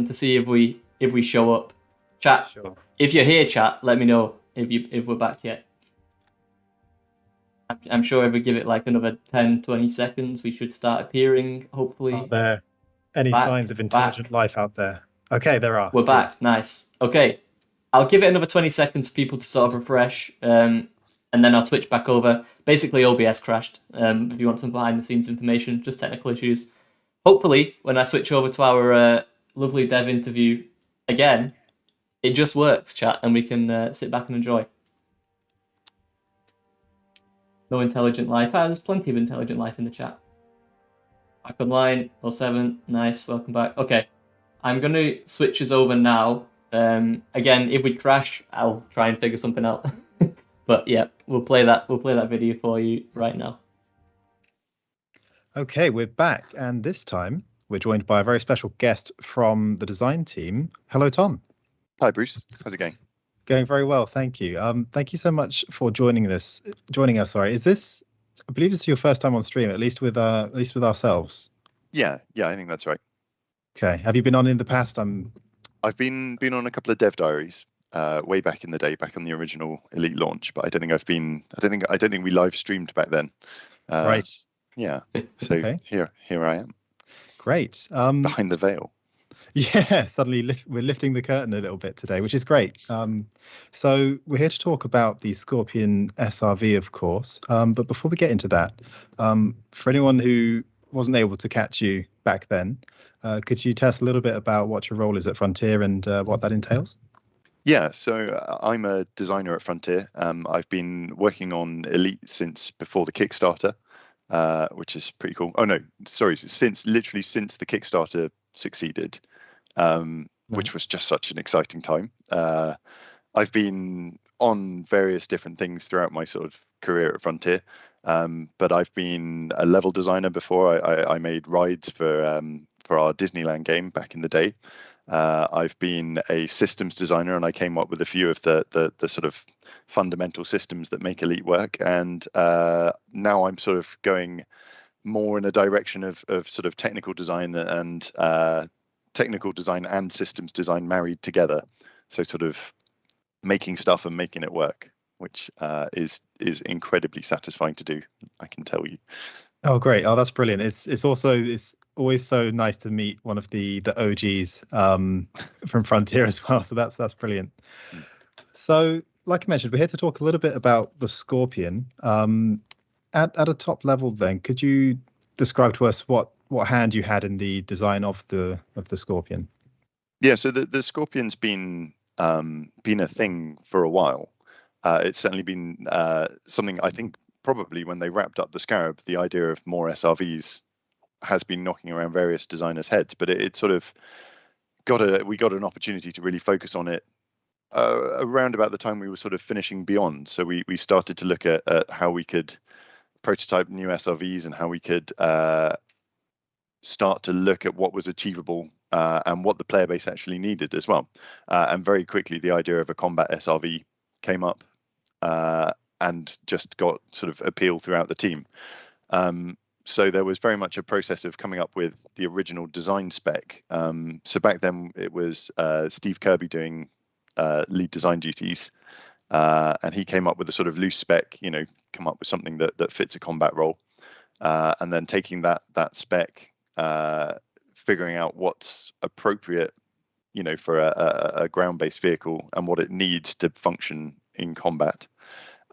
to see if we show up. Chat. Sure. If you're here, chat, let me know if we're back yet. I'm sure if we give it like another 10-20 seconds, we should start appearing. Hopefully. Are there any signs of intelligent life out there? Okay, there are. We're back. Nice. Okay, I'll give it another 20 seconds for people to sort of refresh, and then I'll switch back over. Basically, OBS crashed. If you want some behind-the-scenes information, just technical issues. Hopefully, when I switch over to our lovely dev interview again, it just works, chat, and we can sit back and enjoy. No intelligent life. There's plenty of intelligent life in the chat. Back online, 07. Nice, welcome back. Okay, I'm going to switch us over now. Again, if we crash, I'll try and figure something out. But yeah, we'll play that video for you right now. Okay, we're back, and this time we're joined by a very special guest from the design team. Hello, Tom. Hi, Bruce. How's it going? Going very well, thank you. Thank you so much for joining us. Sorry, is this? I believe this is your first time on stream, at least with ourselves. Yeah, I think that's right. Okay. Have you been on in the past? I've been on a couple of dev diaries way back in the day, back on the original Elite launch, but I don't think we live streamed back then. Right. Yeah. So okay. Here I am. Great. Behind the veil. Yeah, suddenly we're lifting the curtain a little bit today, which is great. So we're here to talk about the Scorpion SRV, of course. But before we get into that, for anyone who wasn't able to catch you back then, could you tell us a little bit about what your role is at Frontier and what that entails? Yeah, so I'm a designer at Frontier. I've been working on Elite since before the Kickstarter, which is pretty cool. Oh no, sorry, since the Kickstarter succeeded. Which was just such an exciting time. I've been on various different things throughout my sort of career at Frontier, but I've been a level designer before. I made rides for our Disneyland game back in the day. I've been a systems designer, and I came up with a few of the sort of fundamental systems that make Elite work. And now I'm sort of going more in a direction of sort of technical design and systems design married together, so sort of making stuff and making it work, which is incredibly satisfying to do, I can tell you. Oh, great! Oh, that's brilliant. It's always so nice to meet one of the OGs from Frontier as well. So that's brilliant. So, like I mentioned, we're here to talk a little bit about the Scorpion. At a top level, then, could you describe to us what hand you had in the design of the Scorpion? Yeah, so the Scorpion's been a thing for a while. It's certainly been something, I think, probably when they wrapped up the Scarab, the idea of more SRVs has been knocking around various designers' heads, but it sort of we got an opportunity to really focus on it around about the time we were sort of finishing Beyond. So we started to look at how we could prototype new SRVs and how we could start to look at what was achievable and what the player base actually needed as well. And very quickly, the idea of a combat SRV came up and just got sort of appeal throughout the team. So there was very much a process of coming up with the original design spec. So back then it was Steve Kirby doing lead design duties. And he came up with a sort of loose spec, come up with something that fits a combat role. And then taking that spec, figuring out what's appropriate, for a ground-based vehicle and what it needs to function in combat.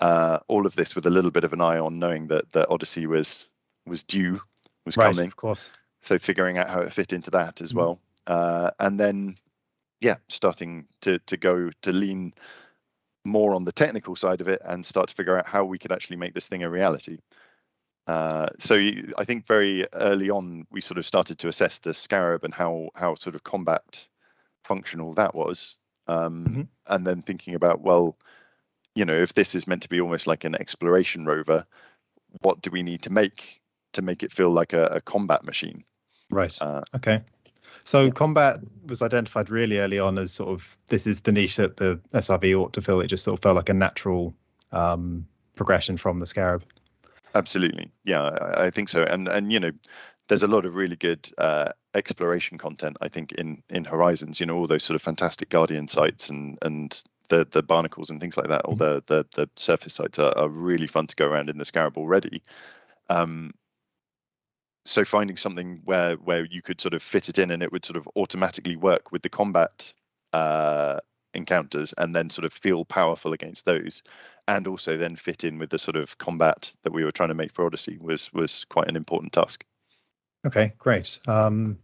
All of this with a little bit of an eye on knowing that Odyssey was right, coming, of course. So figuring out how it fit into that as well, and then starting to go to lean more on the technical side of it and start to figure out how we could actually make this thing a reality. So I think very early on we sort of started to assess the Scarab and how sort of combat functional that was, and then thinking about, well, if this is meant to be almost like an exploration rover, what do we need to make it feel like a combat machine? Right. Okay. So combat was identified really early on as sort of, this is the niche that the SRV ought to fill. It just sort of felt like a natural progression from the Scarab. Absolutely. Yeah, I think so. And there's a lot of really good exploration content, I think, in Horizons. You know, all those sort of fantastic Guardian sites and the barnacles and things like that. All the surface sites are really fun to go around in the Scarab already. So finding something where you could sort of fit it in and it would sort of automatically work with the combat encounters and then sort of feel powerful against those, and also then fit in with the sort of combat that we were trying to make for Odyssey was quite an important task. Okay, great. All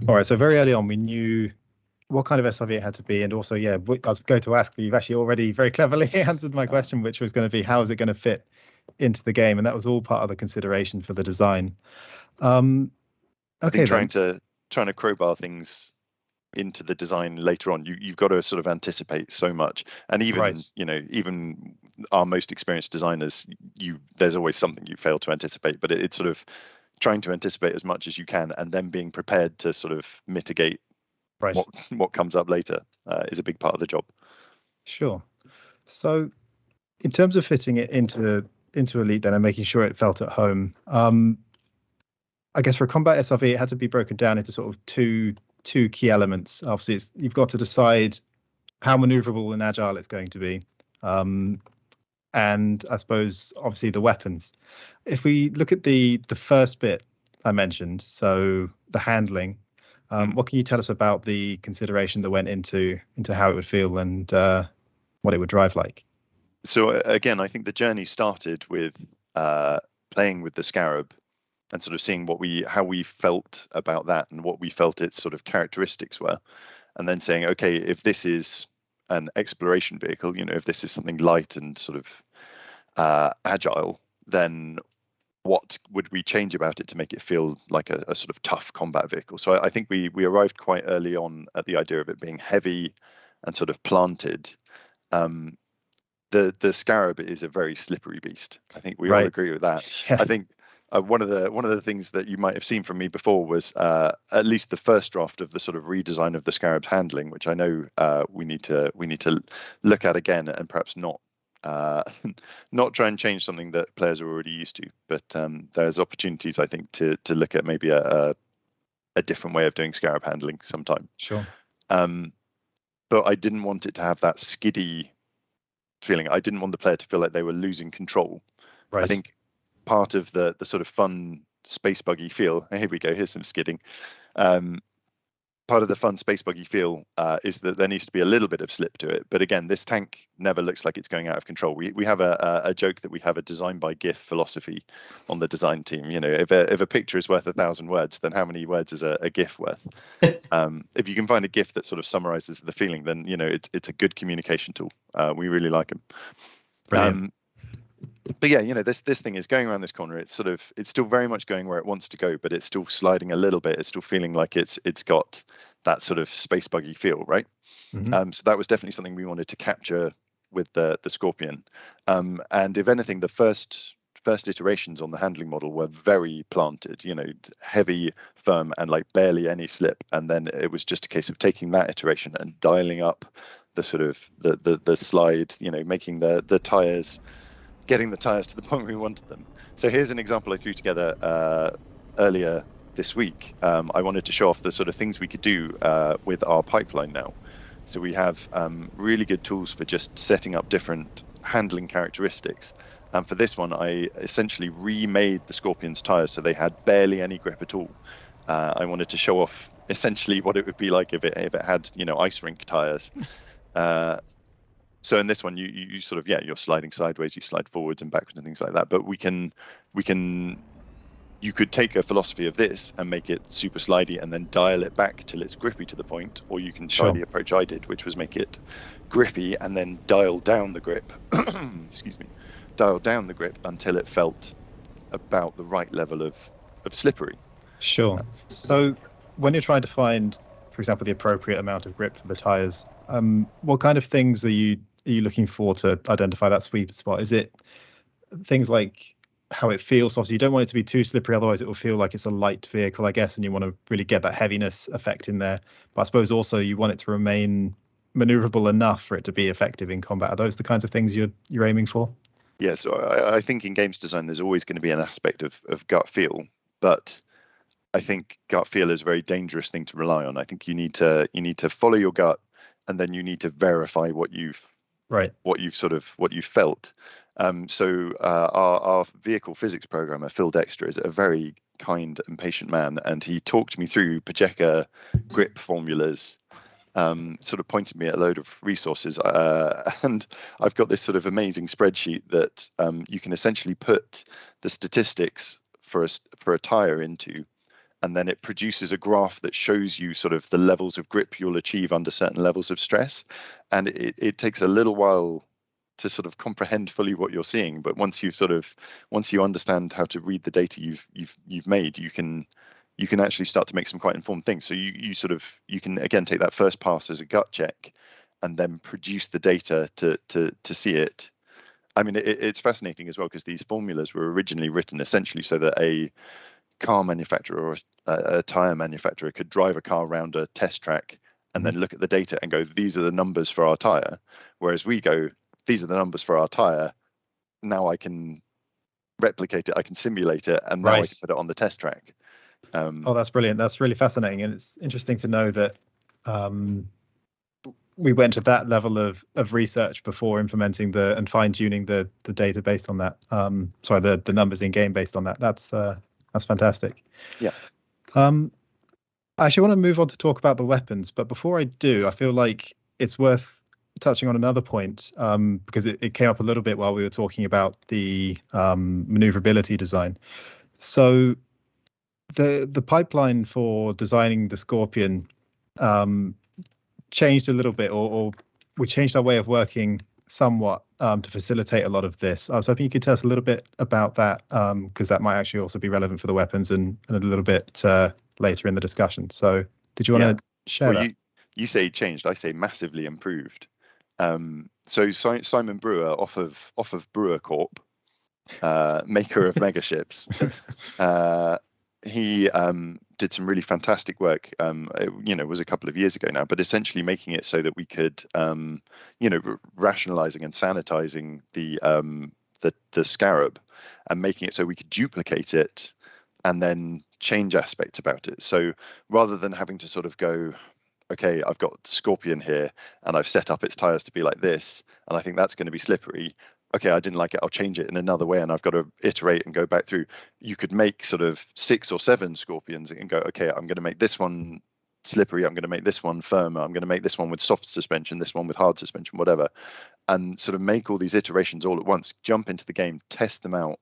right, so very early on we knew what kind of SRV it had to be, and also, yeah, I was going to ask, you've actually already very cleverly answered my question, which was going to be how is it going to fit into the game, and that was all part of the consideration for the design. Okay, I think trying to crowbar things into the design later on, you've got to sort of anticipate so much, and even you know, even our most experienced designers, there's always something you fail to anticipate, but it's sort of trying to anticipate as much as you can and then being prepared to sort of mitigate what comes up later is a big part of the job. Sure. So in terms of fitting it into Elite then and making sure it felt at home, I guess for combat SRV it had to be broken down into sort of two key elements. Obviously you've got to decide how maneuverable and agile it's going to be, and I suppose obviously the weapons. If we look at the first bit I mentioned, so the handling, what can you tell us about the consideration that went into how it would feel and what it would drive like? So again, I think the journey started with playing with the Scarab and sort of seeing how we felt about that and what we felt its sort of characteristics were, and then saying, okay, if this is an exploration vehicle, you know, if this is something light and sort of agile, then what would we change about it to make it feel like a sort of tough combat vehicle? So I think we arrived quite early on at the idea of it being heavy and sort of planted. The Scarab is a very slippery beast. I think we all agree with that. Yeah. I think one of the things that you might have seen from me before was at least the first draft of the sort of redesign of the Scarab's handling, which I know we need to look at again and perhaps not try and change something that players are already used to. But there's opportunities, I think, to look at maybe a different way of doing Scarab handling sometime. Sure. But I didn't want it to have that skiddy feeling. I didn't want the player to feel like they were losing control. Right. I think part of the sort of fun space buggy feel, here we go, here's some skidding. Part of the fun space buggy feel is that there needs to be a little bit of slip to it. But again, this tank never looks like it's going out of control. We have a joke that we have a design by GIF philosophy on the design team. You know, if a picture is worth 1,000 words, then how many words is a GIF worth? If you can find a GIF that sort of summarizes the feeling, then, you know, it's a good communication tool. We really like them. Brilliant. But yeah, you know, this thing is going around this corner. It's still very much going where it wants to go, but it's still sliding a little bit. It's still feeling like it's got that sort of space buggy feel, right? Mm-hmm. So that was definitely something we wanted to capture with the Scorpion. And if anything, the first iterations on the handling model were very planted, you know, heavy, firm, and like barely any slip. And then it was just a case of taking that iteration and dialing up the sort of the slide, you know, making the tires. Getting the tires to the point we wanted them. So here's an example I threw together earlier this week. I wanted to show off the sort of things we could do with our pipeline now. So we have really good tools for just setting up different handling characteristics. And for this one, I essentially remade the Scorpion's tires so they had barely any grip at all. I wanted to show off essentially what it would be like if it had, you know, ice rink tires. So in this one, you sort of, yeah, you're sliding sideways, you slide forwards and backwards and things like that. But you could take a philosophy of this and make it super slidey and then dial it back till it's grippy to the point, or you can try the approach I did, which was make it grippy and then dial down the grip. Excuse me, dial down the grip until it felt about the right level of slippery. Sure. So when you're trying to find, for example, the appropriate amount of grip for the tires, what kind of things are you looking for to identify that sweet spot? Is it things like how it feels? Obviously, you don't want it to be too slippery, otherwise it will feel like it's a light vehicle, I guess, and you want to really get that heaviness effect in there. But I suppose also you want it to remain maneuverable enough for it to be effective in combat. Are those the kinds of things you're aiming for? Yeah, so I think in games design there's always going to be an aspect of gut feel, but I think gut feel is a very dangerous thing to rely on. I think you need to follow your gut, and then you need to verify what you've felt. So our vehicle physics programmer, Phil Dexter, is a very kind and patient man, and he talked me through Pacheco grip formulas, sort of pointed me at a load of resources, and I've got this sort of amazing spreadsheet that you can essentially put the statistics for a tire into, and then it produces a graph that shows you sort of the levels of grip you'll achieve under certain levels of stress. And it takes a little while to sort of comprehend fully what you're seeing, but once you understand how to read the data you've made, you can actually start to make some quite informed things. So you can again take that first pass as a gut check, and then produce the data to see it. I mean, it's fascinating as well, because these formulas were originally written essentially so that a car manufacturer or a tire manufacturer could drive a car around a test track and then look at the data and go, these are the numbers for our tire. Whereas we go, these are the numbers for our tire. Now I can replicate it, I can simulate it, and now I can put it on the test track. Oh, that's brilliant. That's really fascinating. And it's interesting to know that we went to that level of research before implementing and fine tuning the data based on that. The numbers in game based on that. That's fantastic. Yeah. I actually want to move on to talk about the weapons, but before I do, I feel like it's worth touching on another point, because it came up a little bit while we were talking about the maneuverability design. So the pipeline for designing the Scorpion changed a little bit, or we changed our way of working somewhat to facilitate a lot of this. I was hoping you could tell us a little bit about that, because that might actually also be relevant for the weapons and a little bit later in the discussion. So did you want to share that? You say changed, I say massively improved. So Simon Brewer off of Brewer Corp, maker of megaships, he did some really fantastic work. It was a couple of years ago now, but essentially making it so that we could, rationalizing and sanitizing the scarab, and making it so we could duplicate it and then change aspects about it. So rather than having to sort of go, okay, I've got Scorpion here and I've set up its tires to be like this, and I think that's going to be slippery. Okay, I didn't like it, I'll change it in another way, and I've got to iterate and go back through. You could make sort of 6 or 7 Scorpions and go, okay, I'm going to make this one slippery, I'm going to make this one firmer, I'm going to make this one with soft suspension, this one with hard suspension, whatever, and sort of make all these iterations all at once, jump into the game, test them out,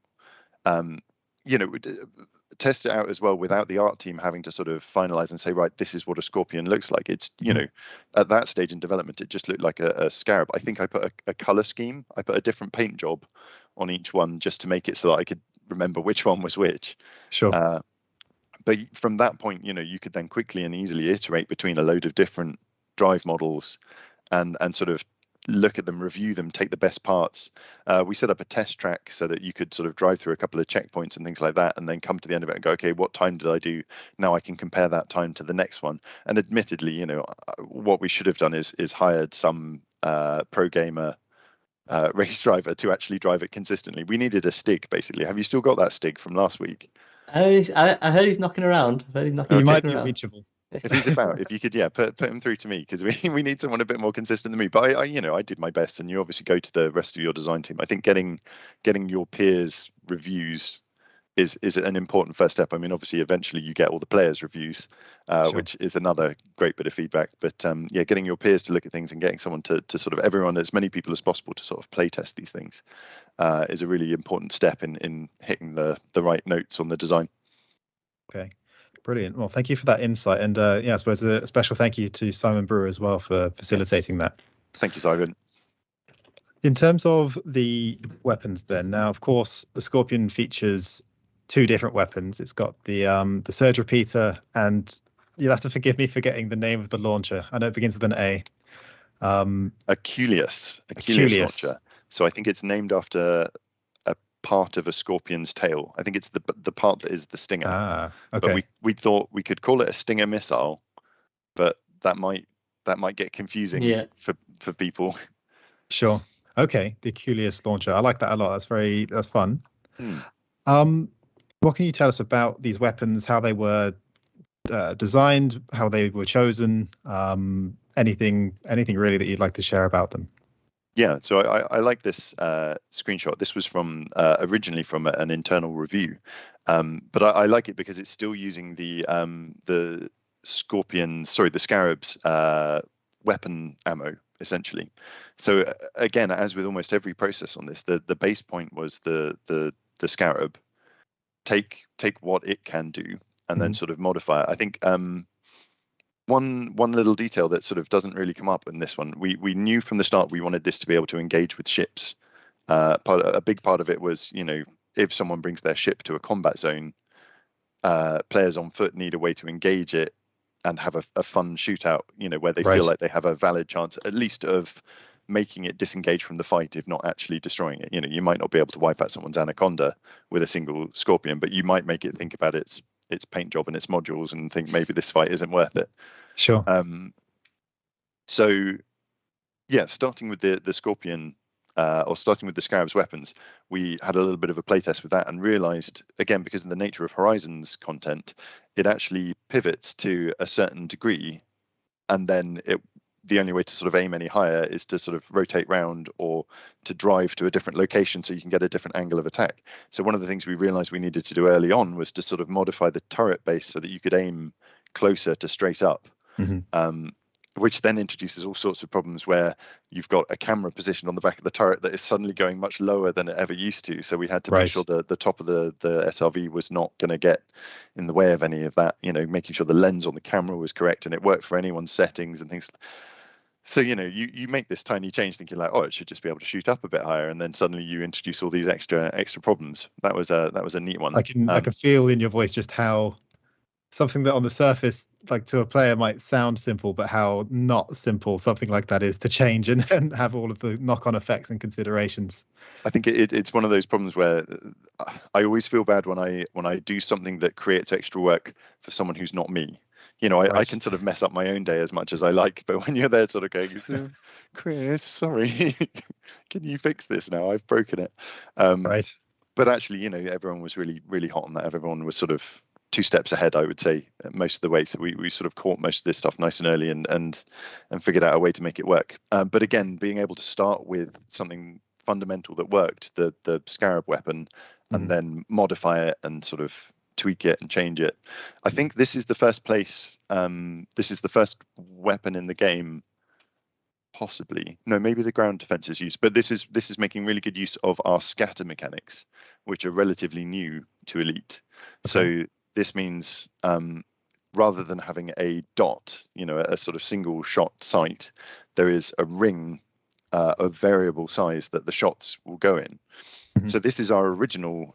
test it out as well without the art team having to sort of finalize and say, right, this is what a Scorpion looks like. It's, at that stage in development, it just looked like a scarab. I think I put a color scheme, I put a different paint job on each one just to make it so that I could remember which one was which. Sure. But from that point, you could then quickly and easily iterate between a load of different drive models and sort of look at them, review them, take the best parts. We set up a test track so that you could sort of drive through a couple of checkpoints and things like that, and then come to the end of it and go, okay, what time did I do? Now I can compare that time to the next one. And admittedly, what we should have done is hired some pro gamer race driver to actually drive it consistently. We needed a stick, basically. Have you still got that stick from last week? I heard he's knocking around. He might be reachable. If he's about, if you could, put him through to me, because we need someone a bit more consistent than me. But I did my best, and you obviously go to the rest of your design team. I think getting your peers' reviews is an important first step. I mean, obviously, eventually you get all the players' reviews, Sure. which is another great bit of feedback. But getting your peers to look at things and getting someone to sort of everyone, as many people as possible, to sort of play test these things is a really important step in hitting the right notes on the design. Okay. Brilliant. Well, thank you for that insight. And I suppose a special thank you to Simon Brewer as well for facilitating that. Thank you, Simon. In terms of the weapons then, now, of course, the Scorpion features 2 different weapons. It's got the Surge Repeater, and you'll have to forgive me for getting the name of the launcher. I know it begins with an A. A Kewell launcher. So I think it's named after part of a Scorpion's tail. I think it's the part that is the stinger. Okay. But we thought we could call it a Stinger missile, but that might get confusing for people. Sure. Okay. The Kewell launcher. I like that a lot. That's fun. What can you tell us about these weapons, how they were designed, how they were chosen, anything really that you'd like to share about them? Yeah, so I like this screenshot. This was from originally from an internal review, but I like it because it's still using the Scarab's weapon ammo essentially. So again, as with almost every process on this, the base point was the Scarab. Take what it can do and then sort of modify it. I think one little detail that sort of doesn't really come up in this one, we knew from the start we wanted this to be able to engage with ships. A big part of it was, if someone brings their ship to a combat zone, players on foot need a way to engage it and have a fun shootout, where they feel like they have a valid chance at least of making it disengage from the fight, if not actually destroying it. You might not be able to wipe out someone's Anaconda with a single Scorpion, but you might make it think about its paint job and its modules and think maybe this fight isn't worth it. Sure. So yeah, starting with the Scorpion, or starting with the Scarab's weapons, we had a little bit of a playtest with that and realized, again, because of the nature of Horizons content, it actually pivots to a certain degree, and then the only way to sort of aim any higher is to sort of rotate round or to drive to a different location so you can get a different angle of attack. So one of the things we realized we needed to do early on was to sort of modify the turret base so that you could aim closer to straight up, which then introduces all sorts of problems where you've got a camera positioned on the back of the turret that is suddenly going much lower than it ever used to. So we had to make sure the top of the SRV was not going to get in the way of any of that, making sure the lens on the camera was correct and it worked for anyone's settings and things. So, you make this tiny change thinking like, oh, it should just be able to shoot up a bit higher. And then suddenly you introduce all these extra problems. That was a neat one. I can feel in your voice just how something that on the surface, like to a player, might sound simple, but how not simple something like that is to change and have all of the knock-on effects and considerations. I think it's one of those problems where I always feel bad when I do something that creates extra work for someone who's not me. I can sort of mess up my own day as much as I like, but when you're there sort of going, Chris, sorry, can you fix this now? I've broken it. But actually, everyone was really, really hot on that. Everyone was sort of 2 steps ahead, I would say, most of the way. So we sort of caught most of this stuff nice and early and figured out a way to make it work. But again, being able to start with something fundamental that worked, the Scarab weapon, and then modify it and sort of tweak it and change it. I think this is the first place, this is the first weapon in the game, possibly. No, maybe the ground defense is used, but this is making really good use of our scatter mechanics, which are relatively new to Elite. So this means rather than having a dot, a sort of single shot sight, there is a ring of variable size that the shots will go in. So this is our original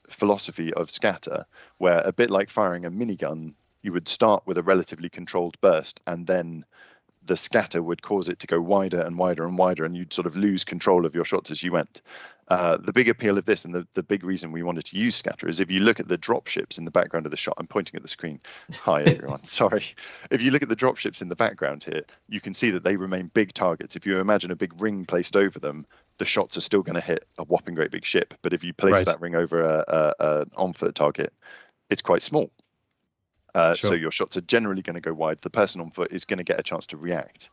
philosophy of scatter, where a bit like firing a minigun, you would start with a relatively controlled burst and then the scatter would cause it to go wider and wider and wider, and you'd sort of lose control of your shots as you went. The big appeal of this, and the big reason we wanted to use scatter, is if you look at the dropships in the background of the shot, I'm pointing at the screen. Hi, everyone. Sorry. If you look at the dropships in the background here, you can see that they remain big targets. If you imagine a big ring placed over them, the shots are still going to hit a whopping great big ship. But if you place that ring over an on-foot target, it's quite small. So your shots are generally going to go wide. The person on foot is going to get a chance to react.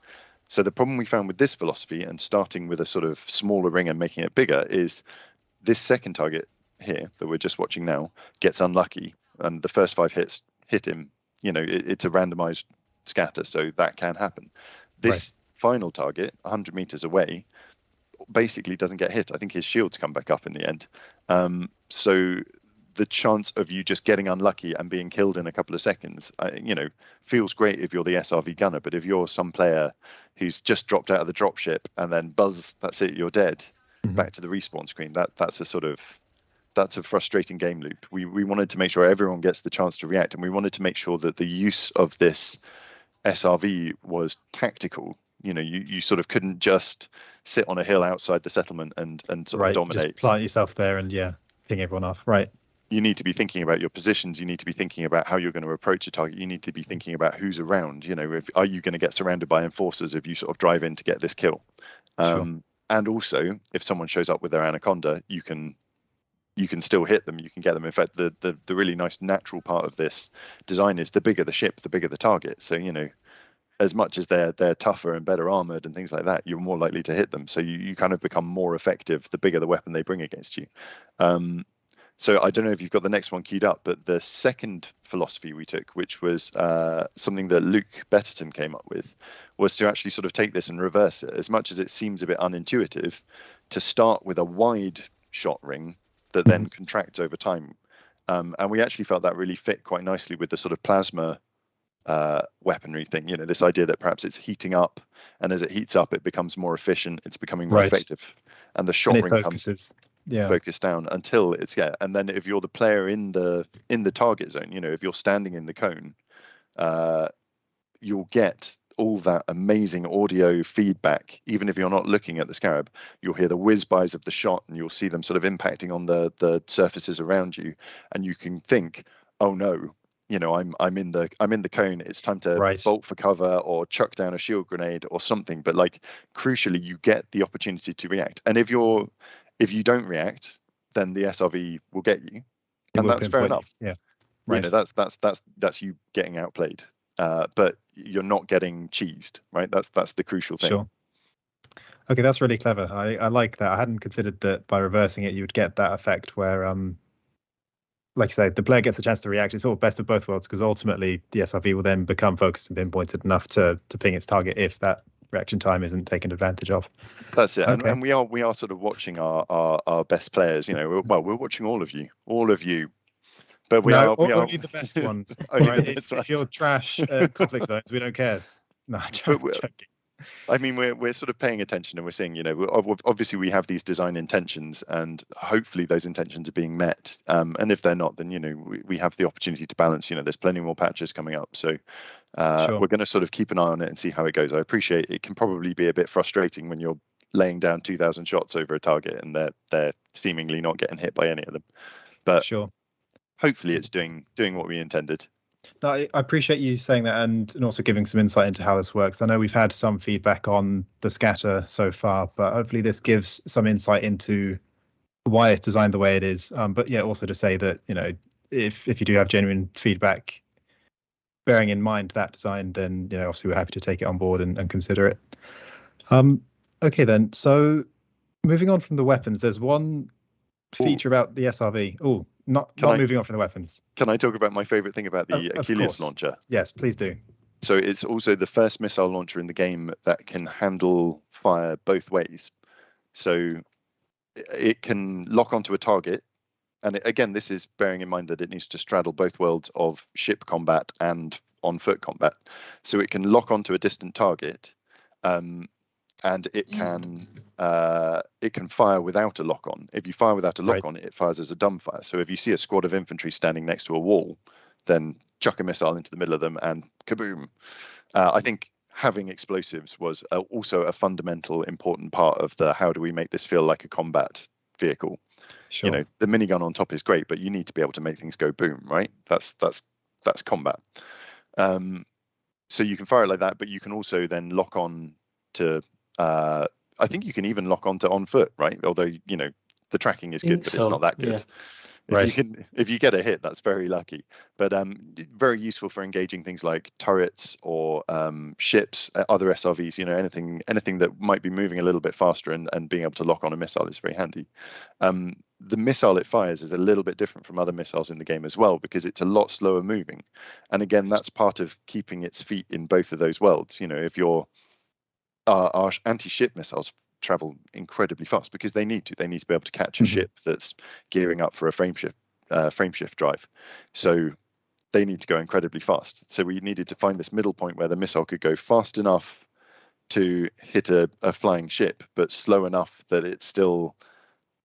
So the problem we found with this philosophy, and starting with a sort of smaller ring and making it bigger, is this second target here that we're just watching now gets unlucky, and the first 5 hits hit him. It's a randomized scatter, so that can happen. This final target, 100 meters away, basically doesn't get hit. I think his shields come back up in the end. So the chance of you just getting unlucky and being killed in a couple of seconds, feels great if you're the SRV gunner. But if you're some player who's just dropped out of the dropship and then buzz, that's it, you're dead, back to the respawn screen, that's a frustrating game loop. We wanted to make sure everyone gets the chance to react, and we wanted to make sure that the use of this SRV was tactical. You sort of couldn't just sit on a hill outside the settlement and sort of dominate. Just plant yourself there and ping everyone off. You need to be thinking about your positions. You need to be thinking about how you're going to approach a target. You need to be thinking about who's around. Are you going to get surrounded by enforcers if you sort of drive in to get this kill? And also, if someone shows up with their Anaconda, you can you can still hit them, you can get them. In fact, the really nice natural part of this design is the bigger the ship, the bigger the target. So, you know, as much as they're tougher and better armored and things like that, you're more likely to hit them. So you kind of become more effective the bigger the weapon they bring against you. So I don't know if you've got the next one queued up, but the second philosophy we took, which was something that Luke Betterton came up with, was to actually sort of take this and reverse it. As much as it seems a bit unintuitive, to start with a wide shot ring that then contracts over time. And we actually felt that really fit quite nicely with the sort of plasma weaponry thing, you know, this idea that perhaps it's heating up, and as it heats up, it becomes more efficient, it's becoming more effective, and the shot ring comes focused down until it's and then if you're the player in the target zone, you know, if you're standing in the cone, you'll get all that amazing audio feedback. Even if you're not looking at the scarab, you'll hear the whiz-bys of the shot, and you'll see them sort of impacting on the surfaces around you, and you can think, oh no, you know, I'm in the cone, it's time to bolt for cover or chuck down a shield grenade or something. But like, crucially, you get the opportunity to react, and if you don't react, then the SRV will get you, and that's fair enough. Yeah, you know, that's you getting outplayed, but you're not getting cheesed, right? That's the crucial thing. Sure. Okay, that's really clever. I like that. I hadn't considered that by reversing it, you would get that effect where, like you say, the player gets a chance to react. It's all best of both worlds, because ultimately the SRV will then become focused and pinpointed enough to ping its target if that reaction time isn't taken advantage of. That's it. Okay. And we are sort of watching our best players. You know, we're watching all of you. But we are only the best ones. Right? If you're trash conflict zones, we don't care. No, joking. I mean, we're sort of paying attention, and we're seeing, you know, obviously we have these design intentions, and hopefully those intentions are being met. And if they're not, then, you know, we have the opportunity to balance. You know, there's plenty more patches coming up, so we're going to sort of keep an eye on it and see how it goes. I appreciate it can probably be a bit frustrating when you're laying down 2,000 shots over a target and they're seemingly not getting hit by any of them. But sure, hopefully it's doing what we intended. No, I appreciate you saying that, and also giving some insight into how this works. I know we've had some feedback on the scatter so far, but hopefully this gives some insight into why it's designed the way it is. But yeah, also to say that, you know, if you do have genuine feedback, bearing in mind that design, then, you know, obviously we're happy to take it on board and consider it. Okay then, so moving on from the weapons, there's one feature about the SRV. Oh, not moving on from the weapons. Can I talk about my favorite thing about the Achilles launcher? Yes, please do. So it's also the first missile launcher in the game that can handle fire both ways. So it can lock onto a target. And again, this is bearing in mind that it needs to straddle both worlds of ship combat and on-foot combat. So it can lock onto a distant target, and it can fire without a lock on. If you fire without a lock on, it fires as a dumb fire. So if you see a squad of infantry standing next to a wall, then chuck a missile into the middle of them and kaboom. I think having explosives was also a fundamental important part of the how do we make this feel like a combat vehicle. Sure. You know, the minigun on top is great, but you need to be able to make things go boom, right? That's combat. So you can fire it like that, but you can also then lock on to I think you can even lock onto on foot, right? Although, you know, the tracking is good, but it's not that good. Yeah. If you get a hit, that's very lucky. But very useful for engaging things like turrets or ships, other SRVs. You know, anything that might be moving a little bit faster and being able to lock on a missile is very handy. The missile it fires is a little bit different from other missiles in the game as well, because it's a lot slower moving. And again, that's part of keeping its feet in both of those worlds. You know, if you're our anti-ship missiles travel incredibly fast because they need to be able to catch a ship that's gearing up for a frame shift drive. So they need to go incredibly fast. So we needed to find this middle point where the missile could go fast enough to hit a flying ship, but slow enough that it's still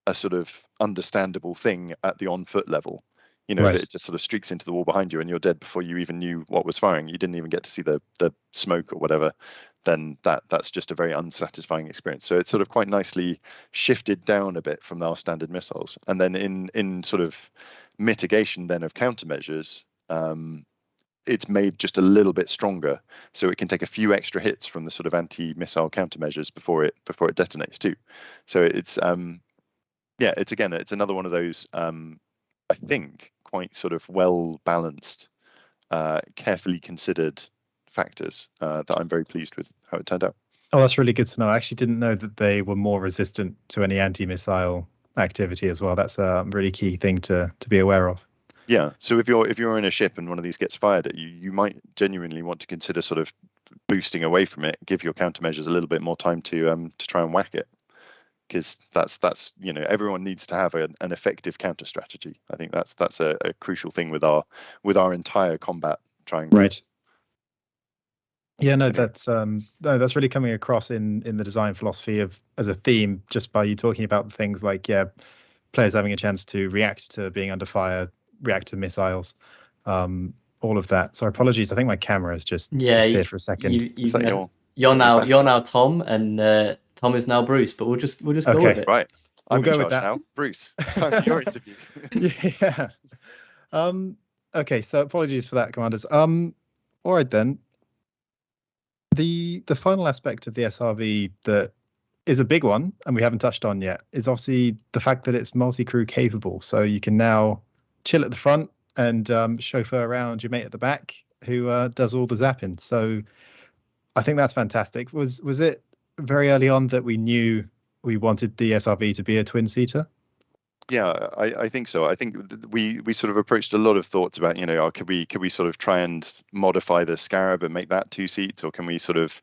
a sort of understandable thing at the on-foot level. You know, it just sort of streaks into the wall behind you and you're dead before you even knew what was firing. You didn't even get to see the smoke or whatever. Then that's just a very unsatisfying experience. So it's sort of quite nicely shifted down a bit from our standard missiles. And then in sort of mitigation then of countermeasures, it's made just a little bit stronger, so it can take a few extra hits from the sort of anti-missile countermeasures before it detonates too. So it's Yeah, it's another one of those, I think, quite sort of well balanced, carefully considered factors that I'm very pleased with how it turned out. Oh, that's really good to know. I actually didn't know that they were more resistant to any anti-missile activity as well. That's a really key thing to be aware of. Yeah, so if you're in a ship and one of these gets fired at you, you might genuinely want to consider sort of boosting away from it, give your countermeasures a little bit more time to try and whack it, because that's everyone needs to have an effective counter strategy. I think that's a crucial thing with our entire combat triangle. Right. Yeah, no, that's really coming across in the design philosophy of as a theme, just by you talking about things like players having a chance to react to being under fire, react to missiles, all of that. So apologies, I think my camera has just disappeared for a second. You're now Tom, and Tom is now Bruce. But we'll just go with it. Right. I'm We'll in go with charge that. now. Bruce, time for your interview. Yeah. Okay, so apologies for that, commanders. All right then. The final aspect of the SRV that is a big one, and we haven't touched on yet, is obviously the fact that it's multi-crew capable. So you can now chill at the front and chauffeur around your mate at the back, who does all the zapping. So I think that's fantastic. Was it very early on that we knew we wanted the SRV to be a twin-seater? Yeah, I think so. I think we sort of approached a lot of thoughts about, could we sort of try and modify the Scarab and make that 2 seats, or can we sort of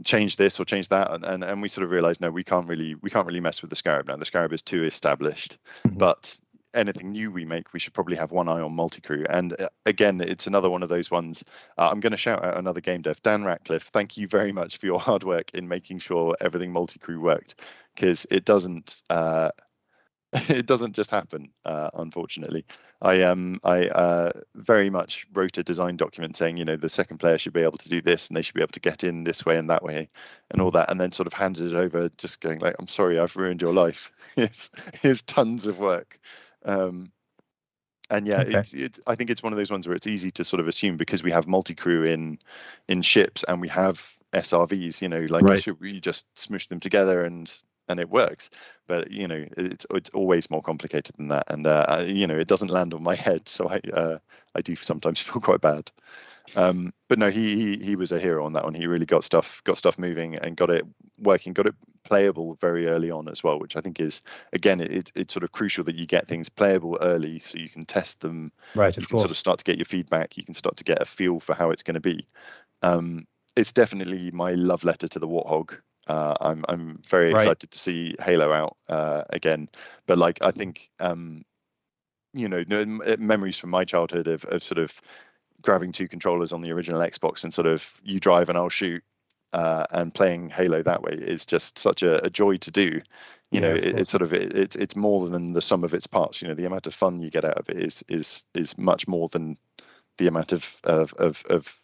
change this or change that? And we sort of realized, no, we can't really mess with the Scarab now. The Scarab is too established. Mm-hmm. But anything new we make, we should probably have one eye on multi-crew. And again, it's another one of those ones. I'm going to shout out another game dev, Dan Ratcliffe. Thank you very much for your hard work in making sure everything multi-crew worked, because it doesn't just happen, unfortunately. I very much wrote a design document saying, the second player should be able to do this, and they should be able to get in this way and that way, and all that, and then sort of handed it over, just going like, "I'm sorry, I've ruined your life." It's tons of work. And yeah, okay. I think it's one of those ones where it's easy to sort of assume, because we have multi-crew in ships and we have SRVs, right. Should we just smoosh them together and it works? But it's always more complicated than that, and it doesn't land on my head, so I do sometimes feel quite bad. But no, he was a hero on that one. He really got stuff moving and got it working, got it playable very early on as well, which I think is, again, it's sort of crucial that you get things playable early so you can test them. Right, you can sort of start to get your feedback. You can start to get a feel for how it's going to be. It's definitely my love letter to the Warthog. I'm very excited to see Halo out again, but I think memories from my childhood of sort of grabbing 2 controllers on the original Xbox and sort of you drive and I'll shoot, and playing Halo that way is just such a joy to do. It's more than the sum of its parts. The amount of fun you get out of it is much more than the amount of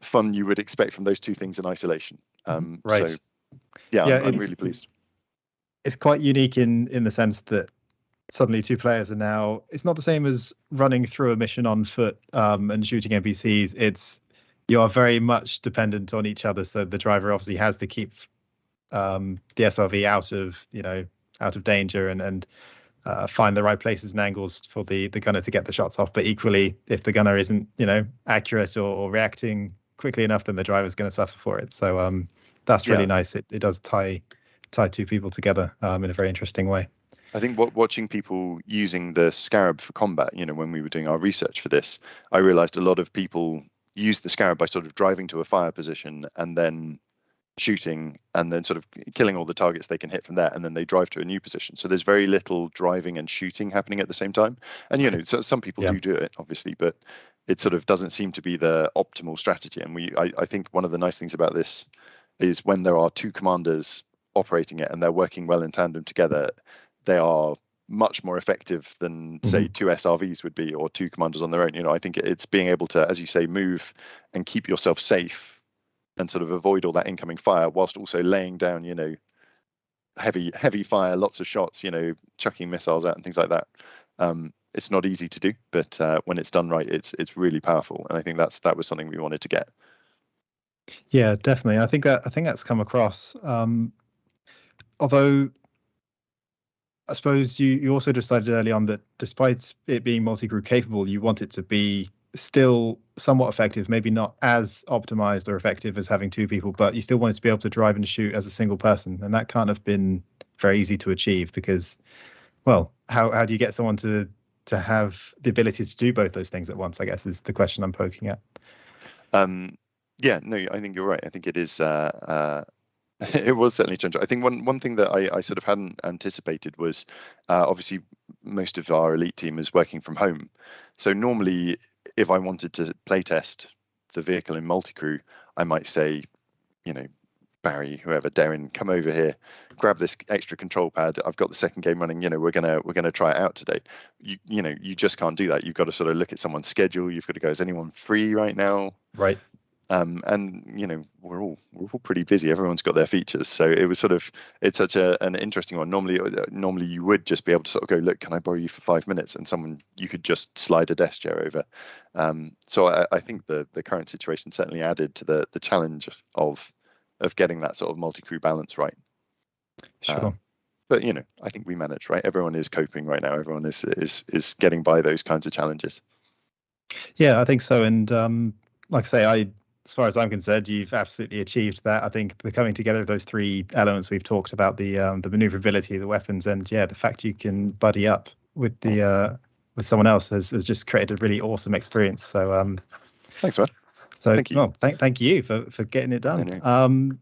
fun you would expect from those 2 things in isolation. Right. So I'm really pleased. It's quite unique in the sense that suddenly 2 players are now, it's not the same as running through a mission on foot and shooting NPCs. You are very much dependent on each other. So the driver obviously has to keep the SRV out of danger and find the right places and angles for the gunner to get the shots off. But equally, if the gunner isn't accurate or reacting quickly enough, then the driver's going to suffer for it. So that's really nice. It does tie 2 people together in a very interesting way. I think watching people using the Scarab for combat, when we were doing our research for this, I realized a lot of people use the Scarab by sort of driving to a fire position and then shooting and then sort of killing all the targets they can hit from there, and then they drive to a new position. So there's very little driving and shooting happening at the same time. And so some people do it, obviously, but it sort of doesn't seem to be the optimal strategy. And I think one of the nice things about this is when there are 2 commanders operating it and they're working well in tandem together, they are much more effective than, say, 2 SRVs would be, or 2 commanders on their own. I think it's being able to, as you say, move and keep yourself safe and sort of avoid all that incoming fire, whilst also laying down, heavy fire, lots of shots, chucking missiles out and things like that. It's not easy to do, but when it's done right, it's really powerful. And I think that was something we wanted to get. Yeah, definitely. I think that's come across. Although I suppose you also decided early on that despite it being multi-crew capable, you want it to be still somewhat effective, maybe not as optimized or effective as having two people, but you still want it to be able to drive and shoot as a single person. And that can't have been very easy to achieve because, well, how do you get someone to have the ability to do both those things at once, I guess, is the question I'm poking at. Yeah, no, I think you're right. I think it is it was certainly challenging. I think one thing that I sort of hadn't anticipated was obviously most of our elite team is working from home. So normally if I wanted to playtest the vehicle in multi-crew, I might say, you know, Barry, whoever, Darren, come over here, grab this extra control pad. I've got the second game running. You know, we're gonna try it out today. You know, you just can't do that. You've got to sort of look at someone's schedule. You've got to go, is anyone free right now? Right. And you know, we're all pretty busy. Everyone's got their features, so it was sort of, it's such an interesting one. Normally you would just be able to sort of go, look, can I borrow you for 5 minutes? And you could just slide a desk chair over. So I think the current situation certainly added to the challenge of getting that sort of multi-crew balance right. Sure. But you know, I think we managed, right? Everyone is coping right now. Everyone is getting by those kinds of challenges. Yeah, I think so. And like I say, as far as I'm concerned, you've absolutely achieved that. I think the coming together of those three elements we've talked about, the maneuverability, the weapons, and yeah, the fact you can buddy up with with someone else has just created a really awesome experience. So thanks, man. So thank you. Well, thank you for getting it done.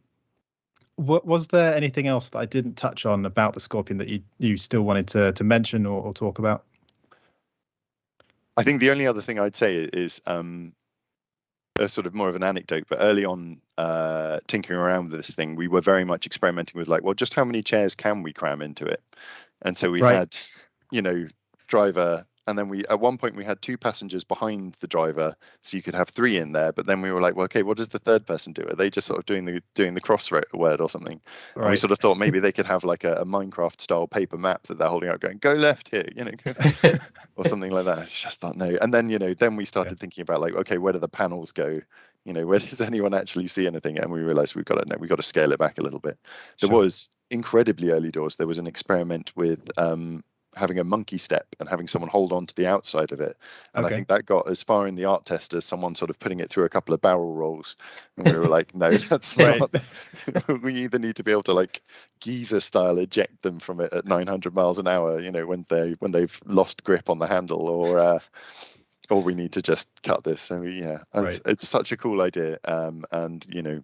Was there anything else that I didn't touch on about the Scorpion that you still wanted to mention or talk about? I think the only other thing I'd say is a sort of more of an anecdote, but early on tinkering around with this thing, we were very much experimenting with like, well, just how many chairs can we cram into it? And so we had, you know, driver, and then at one point we had 2 passengers behind the driver, so you could have 3 in there. But then we were like, well, okay, what does the third person do? Are they just sort of doing the crossword or something? Right. And we sort of thought maybe they could have like a Minecraft style paper map that they're holding out, going, go left here, you know, or something like that. It's just thought no. And then, you know, then we started thinking about like, okay, where do the panels go? You know, where does anyone actually see anything? And we realized we've got to scale it back a little bit. There was incredibly early doors. There was an experiment with having a monkey step and having someone hold on to the outside of it. And I think that got as far in the art test as someone sort of putting it through a couple of barrel rolls. And we were like, no, that's not. We either need to be able to like geezer style eject them from it at 900 miles an hour, you know, when they've lost grip on the handle, or we need to just cut this. So yeah, it's such a cool idea. And you know,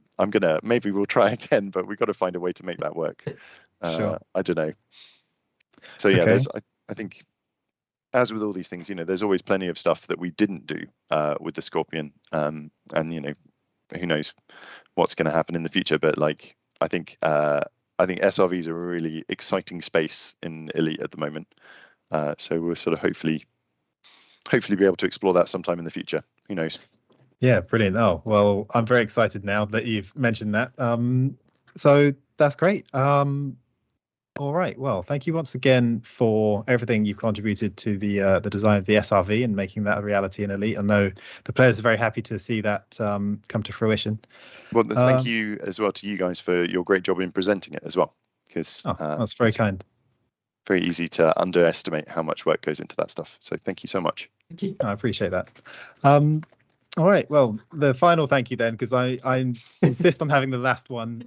maybe we'll try again, but we've got to find a way to make that work. Sure. I don't know. So yeah, I think as with all these things, you know, there's always plenty of stuff that we didn't do with the Scorpion, and you know, who knows what's going to happen in the future. But like, I think SRVs are a really exciting space in Elite at the moment. So we'll sort of hopefully be able to explore that sometime in the future. Who knows? Yeah, brilliant. Oh well, I'm very excited now that you've mentioned that. So that's great. All right. Well, thank you once again for everything you've contributed to the design of the SRV and making that a reality in Elite. I know the players are very happy to see that come to fruition. Well, thank you as well to you guys for your great job in presenting it as well, because that's very kind. Very easy to underestimate how much work goes into that stuff. So thank you so much. Thank you. I appreciate that. All right. Well, the final thank you then, because I insist on having the last one,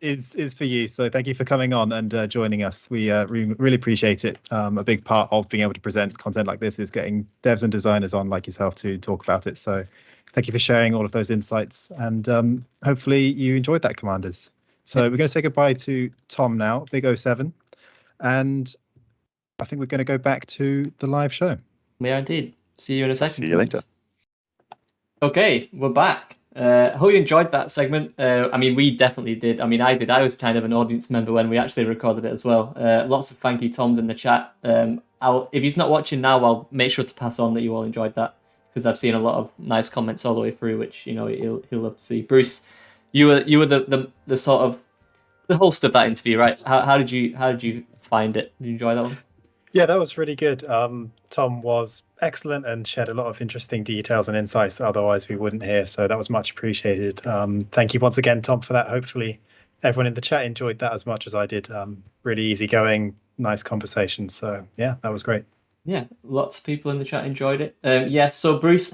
is for you. So thank you for coming on and joining us. We really appreciate it. A big part of being able to present content like this is getting devs and designers on like yourself to talk about it. So thank you for sharing all of those insights. And hopefully you enjoyed that, Commanders. So we're going to say goodbye to Tom now, Big 07. And I think we're going to go back to the live show. We are indeed. See you in a second. See you later. Okay, we're back. I hope you enjoyed that segment. I mean, we definitely did. I mean, I did. I was kind of an audience member when we actually recorded it as well. Lots of thank you Toms in the chat. If he's not watching now, I'll make sure to pass on that you all enjoyed that, because I've seen a lot of nice comments all the way through, which, you know, he'll love to see. Bruce, you were the sort of the host of that interview, right? How did you find it? Did you enjoy that one? Yeah, that was really good. Tom was excellent and shared a lot of interesting details and insights that otherwise we wouldn't hear. So that was much appreciated. Thank you once again, Tom, for that. Hopefully everyone in the chat enjoyed that as much as I did. Really easygoing, nice conversation. So yeah, that was great. Yeah, lots of people in the chat enjoyed it. So Bruce,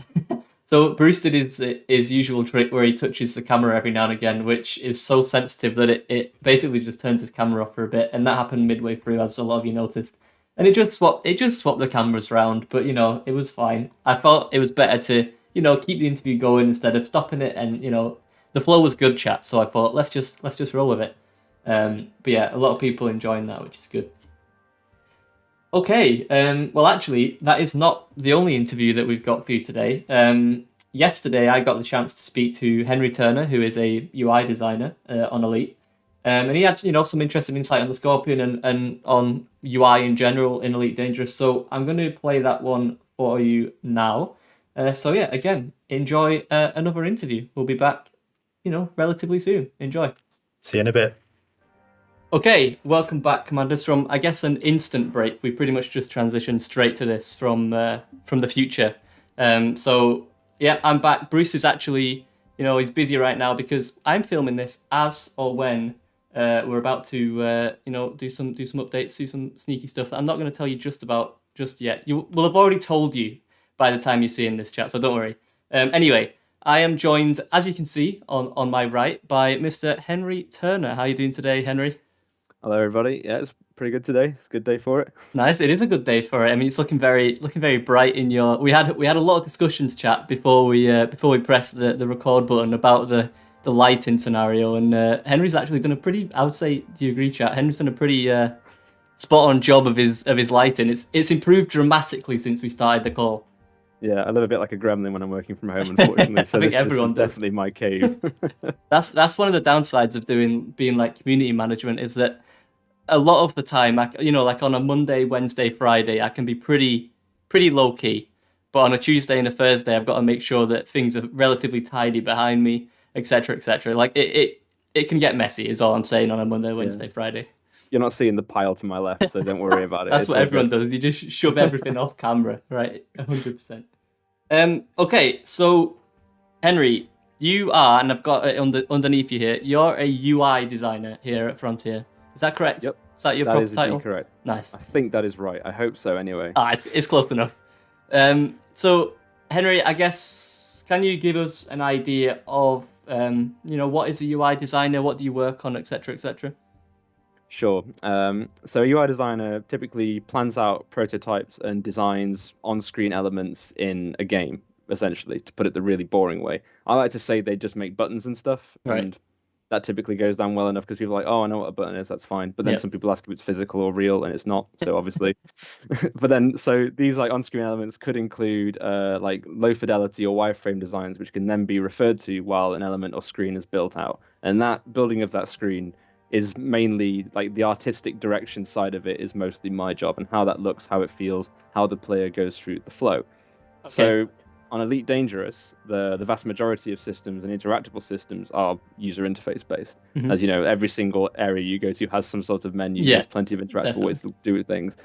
Bruce did his usual trick where he touches the camera every now and again, which is so sensitive that it basically just turns his camera off for a bit, and that happened midway through, as a lot of you noticed. And it just swapped the cameras around, but it was fine. I thought it was better to keep the interview going instead of stopping it, and the flow was good, chat. So I thought let's just roll with it. But yeah, a lot of people enjoying that, which is good. Okay, well, actually, that is not the only interview that we've got for you today. Yesterday, I got the chance to speak to Henry Turner, who is a UI designer on Elite, and he had some interesting insight on the Scorpion and on UI in general in Elite Dangerous. So I'm going to play that one for you now. So yeah, again, enjoy another interview. We'll be back, relatively soon. Enjoy. See you in a bit. Okay, welcome back, Commanders. From, I guess, an instant break, we pretty much just transitioned straight to this from the future. So, yeah, I'm back. Bruce is actually, he's busy right now because I'm filming this as or when we're about to, do some updates, do some sneaky stuff that I'm not going to tell you just yet. We'll have already told you by the time you see in this chat, so don't worry. Anyway, I am joined, as you can see on my right, by Mr. Henry Turner. How are you doing today, Henry? Hello, everybody. Yeah, it's pretty good today. It's a good day for it. Nice. It is a good day for it. I mean, it's looking very bright in your. We had a lot of discussions, chat, before we pressed the record button about the lighting scenario, and Henry's actually done a pretty. I would say, do you agree, chat? Henry's done a pretty spot on job of his lighting. It's improved dramatically since we started the call. Yeah, I live a bit like a gremlin when I'm working from home, unfortunately. So I think this everyone is does. definitely my cave. That's one of the downsides of being like community management is that a lot of the time, like on a Monday, Wednesday, Friday, I can be pretty low key. But on a Tuesday and a Thursday, I've got to make sure that things are relatively tidy behind me, etc., etc. Like it can get messy, is all I'm saying on a Monday, Wednesday, Friday. You're not seeing the pile to my left, so don't worry about it. That's what everyone does. You just shove everything off camera, right? 100%. Okay, so Henry, you are, and I've got it underneath you here. You're a UI designer here at Frontier. Is that correct? Yep. Is that your proper title? Correct. Nice. I think that is right. I hope so. Anyway. It's close enough. So Henry, I guess, can you give us an idea of what is a UI designer? What do you work on, etc., etc.? Sure. So a UI designer typically plans out prototypes and designs on-screen elements in a game, essentially, to put it the really boring way. I like to say they just make buttons and stuff, right. And that typically goes down well enough because people are like, oh, I know what a button is, that's fine. But then some people ask if it's physical or real, and it's not, so obviously. But then, so these like on-screen elements could include like low fidelity or wireframe designs, which can then be referred to while an element or screen is built out. And that building of that screen is mainly like the artistic direction side of it is mostly my job, and how that looks, how it feels, how the player goes through the flow. Okay. So on Elite Dangerous, the vast majority of systems and interactable systems are user interface based. Mm-hmm. As you know, every single area you go to has some sort of menu. There's plenty of interactable ways to do things.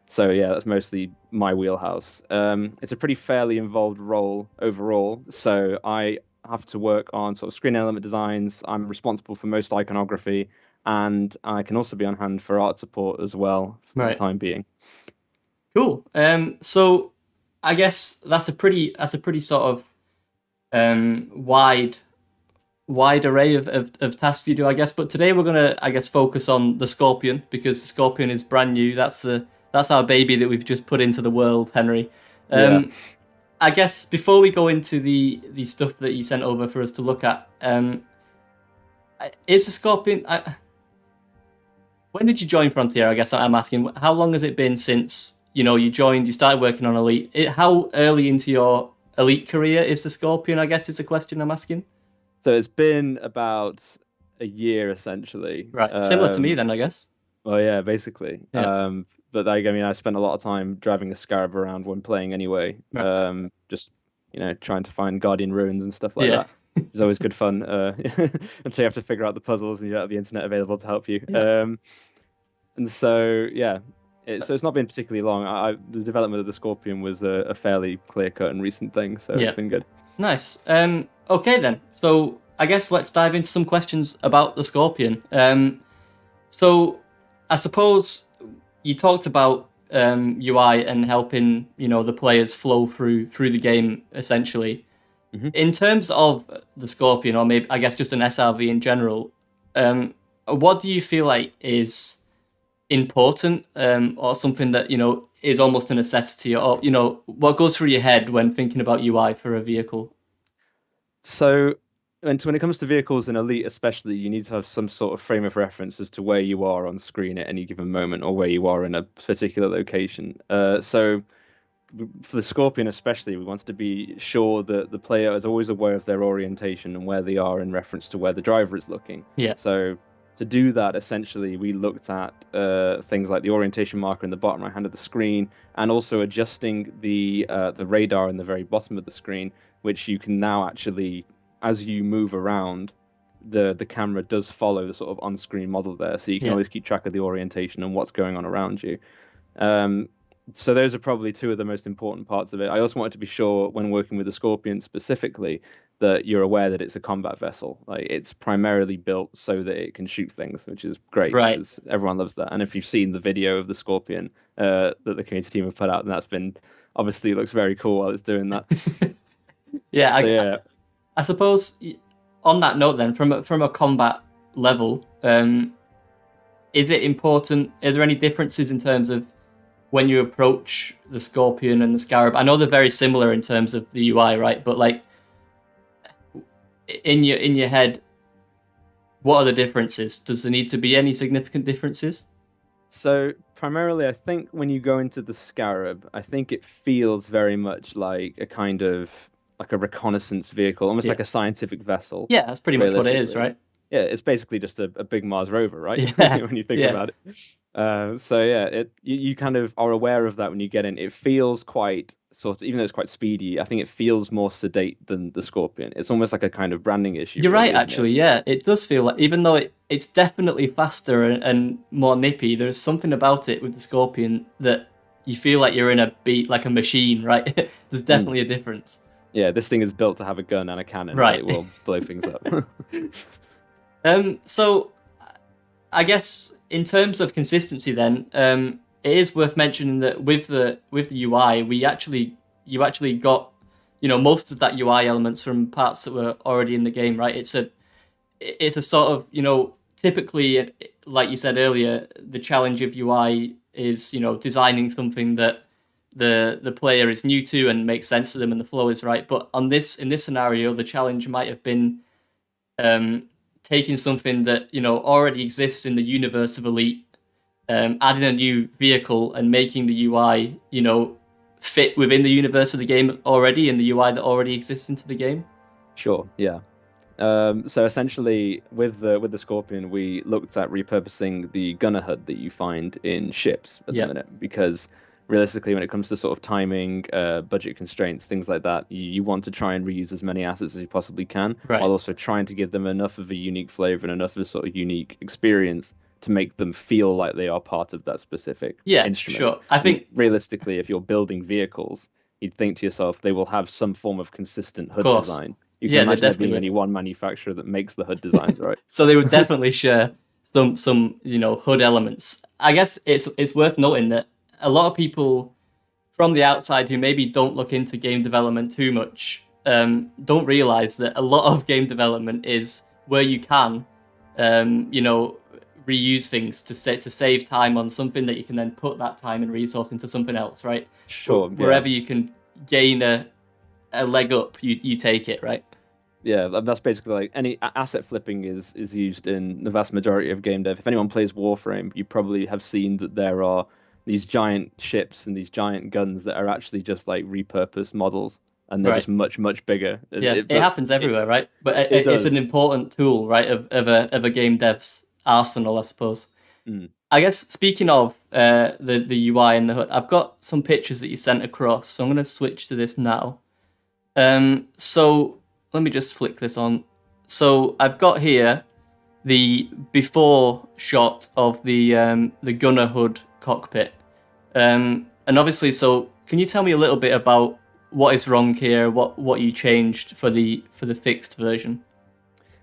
So yeah, that's mostly my wheelhouse. It's a pretty fairly involved role overall. So I have to work on sort of screen element designs. I'm responsible for most iconography, and I can also be on hand for art support as well for the time being. Cool. So I guess that's a pretty sort of wide array of tasks you do, I guess. But today we're gonna, I guess, focus on the Scorpion, because the Scorpion is brand new. That's our baby that we've just put into the world, Henry. I guess before we go into the stuff that you sent over for us to look at, is the Scorpion? When did you join Frontier? I guess I'm asking. How long has it been since you joined? You started working on Elite. How early into your Elite career is the Scorpion? I guess is the question I'm asking. So it's been about a year essentially. Right, similar to me then, I guess. Well, yeah, basically. Yeah. But like, I mean, I spent a lot of time driving a Scarab around when playing anyway. Right. Just trying to find Guardian ruins and stuff like that. It's always good fun until you have to figure out the puzzles and you don't have the internet available to help you. Yeah. And so so it's not been particularly long. The development of the Scorpion was a fairly clear-cut and recent thing, so it's been good. Nice. Okay then. So I guess let's dive into some questions about the Scorpion. So I suppose you talked about UI and helping the players flow through the game essentially. Mhm. In terms of the Scorpion, or maybe I guess just an SRV in general, what do you feel like is important, or something that is almost a necessity, or what goes through your head when thinking about UI for a vehicle? So, and when it comes to vehicles in Elite, especially, you need to have some sort of frame of reference as to where you are on screen at any given moment, or where you are in a particular location. So, for the Scorpion especially, we wanted to be sure that the player is always aware of their orientation and where they are in reference to where the driver is looking. Yeah. So to do that, essentially, we looked at things like the orientation marker in the bottom right hand of the screen, and also adjusting the radar in the very bottom of the screen, which you can now actually, as you move around, the camera does follow the sort of on-screen model there, so you can Yeah. always keep track of the orientation and what's going on around you. So those are probably two of the most important parts of it. I also wanted to be sure when working with the Scorpion specifically that you're aware that it's a combat vessel. Like, it's primarily built so that it can shoot things, which is great Right. because everyone loves that. And if you've seen the video of the Scorpion that the community team have put out, then that's been obviously looks very cool while it's doing that. Yeah, So, yeah. I suppose on that note then, from a combat level, is it important? Is there any differences in terms of when you approach the Scorpion and the Scarab? I know they're very similar in terms of the UI, right? But like in your head, what are the differences? Does there need to be any significant differences? So primarily, I think when you go into the Scarab, I think it feels very much like a kind of like a reconnaissance vehicle, almost Yeah. like a scientific vessel. Yeah, that's pretty much what it is, Realistically. right? Yeah, it's basically just a big Mars rover, right? Yeah, When you think yeah. about it. So yeah, you kind of are aware of that when you get in. It feels quite sort of, even though it's quite speedy, I think it feels more sedate than the Scorpion. It's almost like a kind of branding issue. You're really, right, isn't it? actually. Yeah, it does feel like, even though it's definitely faster and more nippy, there's something about it with the Scorpion that you feel like you're in a beat, like a machine, right? There's definitely a difference. Yeah, this thing is built to have a gun and a cannon. Right. It will blow things up. So I guess in terms of consistency, then, it is worth mentioning that with the UI, you actually got most of that UI elements from parts that were already in the game, right? It's a sort of typically, like you said earlier, the challenge of UI is designing something that the player is new to and makes sense to them and the flow is right. But in this scenario, the challenge might have been taking something that already exists in the universe of Elite, adding a new vehicle and making the UI fit within the universe of the game already, and the UI that already exists into the game. Sure, yeah. So essentially, with the Scorpion, we looked at repurposing the gunner HUD that you find in ships at the minute, because realistically, when it comes to sort of timing, budget constraints, things like that, you want to try and reuse as many assets as you possibly can, Right. while also trying to give them enough of a unique flavor and enough of a sort of unique experience to make them feel like they are part of that specific instrument. Sure. I think realistically, if you're building vehicles, you'd think to yourself they will have some form of consistent HUD design. You can imagine there being only one manufacturer that makes the HUD designs, right? So they would definitely share some HUD elements. I guess it's worth noting that a lot of people from the outside who maybe don't look into game development too much don't realize that a lot of game development is where you can reuse things to save time on something that you can then put that time and resource into something else, right? Sure. Wherever you can gain a leg up, you take it, right? Yeah, that's basically like any asset flipping is used in the vast majority of game dev. If anyone plays Warframe, you probably have seen that there are these giant ships and these giant guns that are actually just like repurposed models, and they're just much bigger. Yeah, it happens everywhere, right? But it's an important tool, right, of a game dev's arsenal, I suppose. I guess speaking of the UI and the HUD, I've got some pictures that you sent across, so I'm going to switch to this now. So let me just flick this on. So I've got here the before shot of the gunner HUD cockpit, and obviously, so can you tell me a little bit about what is wrong here, what you changed for the fixed version?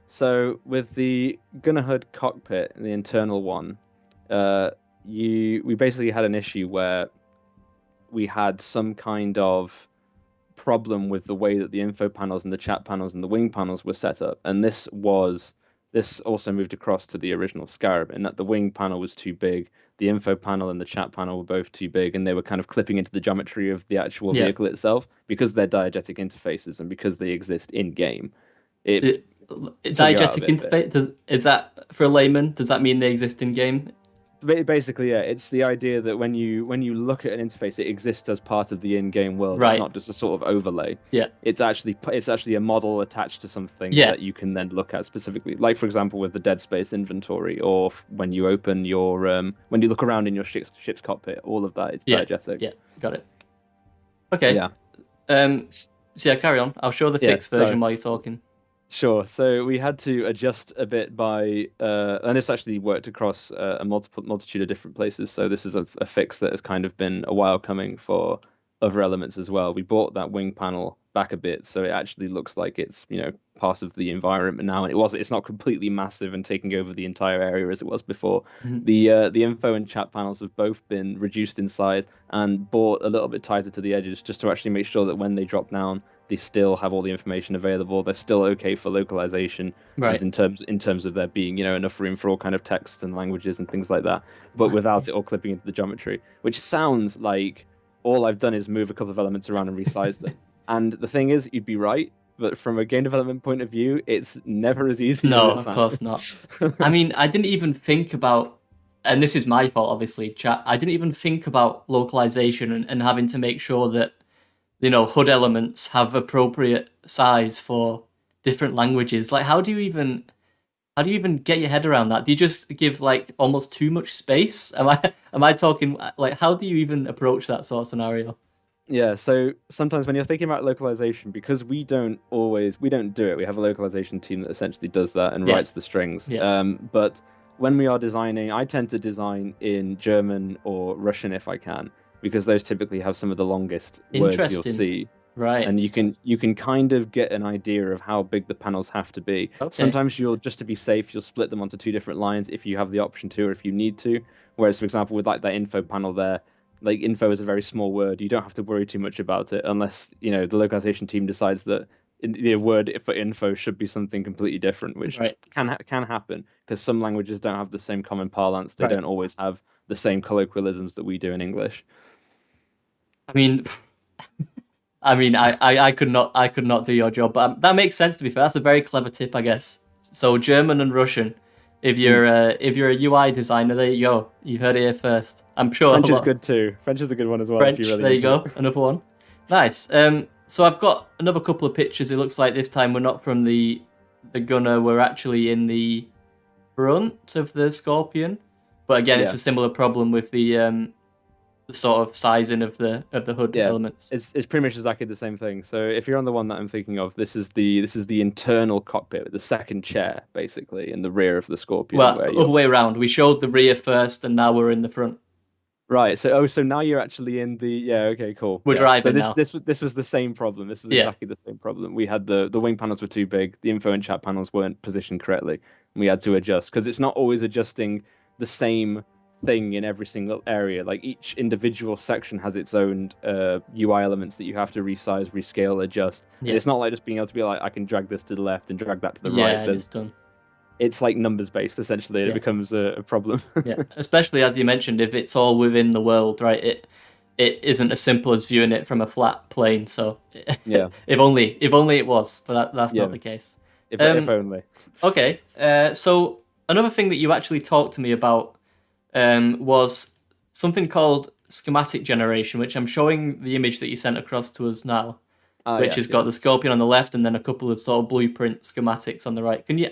So with the gunner HUD cockpit, the internal one, we basically had an issue where we had some kind of problem with the way that the info panels and the chat panels and the wing panels were set up, and this also moved across to the original Scarab, in that the wing panel was too big, the info panel and the chat panel were both too big, and they were kind of clipping into the geometry of the actual vehicle itself, because they're diegetic interfaces and because they exist in game. Diegetic interface, is that, for a layman, does that mean they exist in game? Basically, yeah, it's the idea that when you look at an interface, it exists as part of the in-game world. Right. It's not just a sort of overlay. Yeah. It's actually a model attached to something that you can then look at specifically. Like, for example, with the Dead Space inventory, or when you open your when you look around in your ship's cockpit, all of that, it's diegetic. Yeah, got it. Okay. Yeah. So yeah, carry on. I'll show the fixed version while you're talking. Sure. So we had to adjust a bit by, and this actually worked across a multitude of different places. So this is a fix that has kind of been a while coming for other elements as well. We brought that wing panel back a bit, so it actually looks like it's, you know, part of the environment now. And it's not completely massive and taking over the entire area as it was before. Mm-hmm. The info and chat panels have both been reduced in size and brought a little bit tighter to the edges, just to actually make sure that when they drop down, they still have all the information available. They're still okay for localization, right? In terms of there being, you know, enough room for all kind of texts and languages and things like that, but without it all clipping into the geometry. Which sounds like all I've done is move a couple of elements around and resize them. And the thing is, you'd be right, but from a game development point of view, it's never as easy. No, of course not. I mean, I didn't even think about, and this is my fault, obviously, chat. I didn't even think about localization and having to make sure that, you know, HUD elements have appropriate size for different languages. Like, how do you even get your head around that? Do you just give like almost too much space? Am I talking, like, how do you even approach that sort of scenario? Yeah, so sometimes when you're thinking about localization, because we don't do it, we have a localization team that essentially does that and writes the strings. Yeah. But when we are designing, I tend to design in German or Russian if I can, because those typically have some of the longest words you'll see. Right. And you can kind of get an idea of how big the panels have to be. Okay. Sometimes just to be safe, you'll split them onto two different lines if you have the option to, or if you need to. Whereas, for example, with like that info panel there, like info is a very small word. You don't have to worry too much about it unless, you know, the localization team decides that the word for info should be something completely different, which can happen because some languages don't have the same common parlance. They don't always have the same colloquialisms that we do in English. I mean, I could not do your job, but that makes sense to be fair. That's a very clever tip, I guess. So German and Russian. If you're a UI designer, there you go. You heard it here first. I'm sure French is good too. French is a good one as well. French, if you really there you go. Another one. Nice. So I've got another couple of pictures. It looks like this time we're not from the gunner. We're actually in the front of the Scorpion. But again, it's a similar problem with the sort of sizing of the HUD elements. It's pretty much exactly the same thing. So if you're on the one that I'm thinking of, this is the internal cockpit, the second chair basically in the rear of the Scorpion. Well, other way around. We showed the rear first, and now we're in the front. Right. So now you're actually in the okay, cool. We're driving now. This was the same problem. This was exactly the same problem. We had the wing panels were too big. The info and chat panels weren't positioned correctly, and we had to adjust because it's not always adjusting the same thing in every single area. Like each individual section has its own UI elements that you have to resize, rescale, adjust. And it's not like just being able to be like, I can drag this to the left and drag that to the right. Yeah, it's done. It's like numbers based essentially. It becomes a problem. Yeah, especially as you mentioned, if it's all within the world, right? It isn't as simple as viewing it from a flat plane. So if only it was, but that's not the case. If only. Okay. So another thing that you actually talked to me about was something called Schematic Generation, which I'm showing the image that you sent across to us now, which has got the Scorpion on the left and then a couple of sort of blueprint schematics on the right. Can you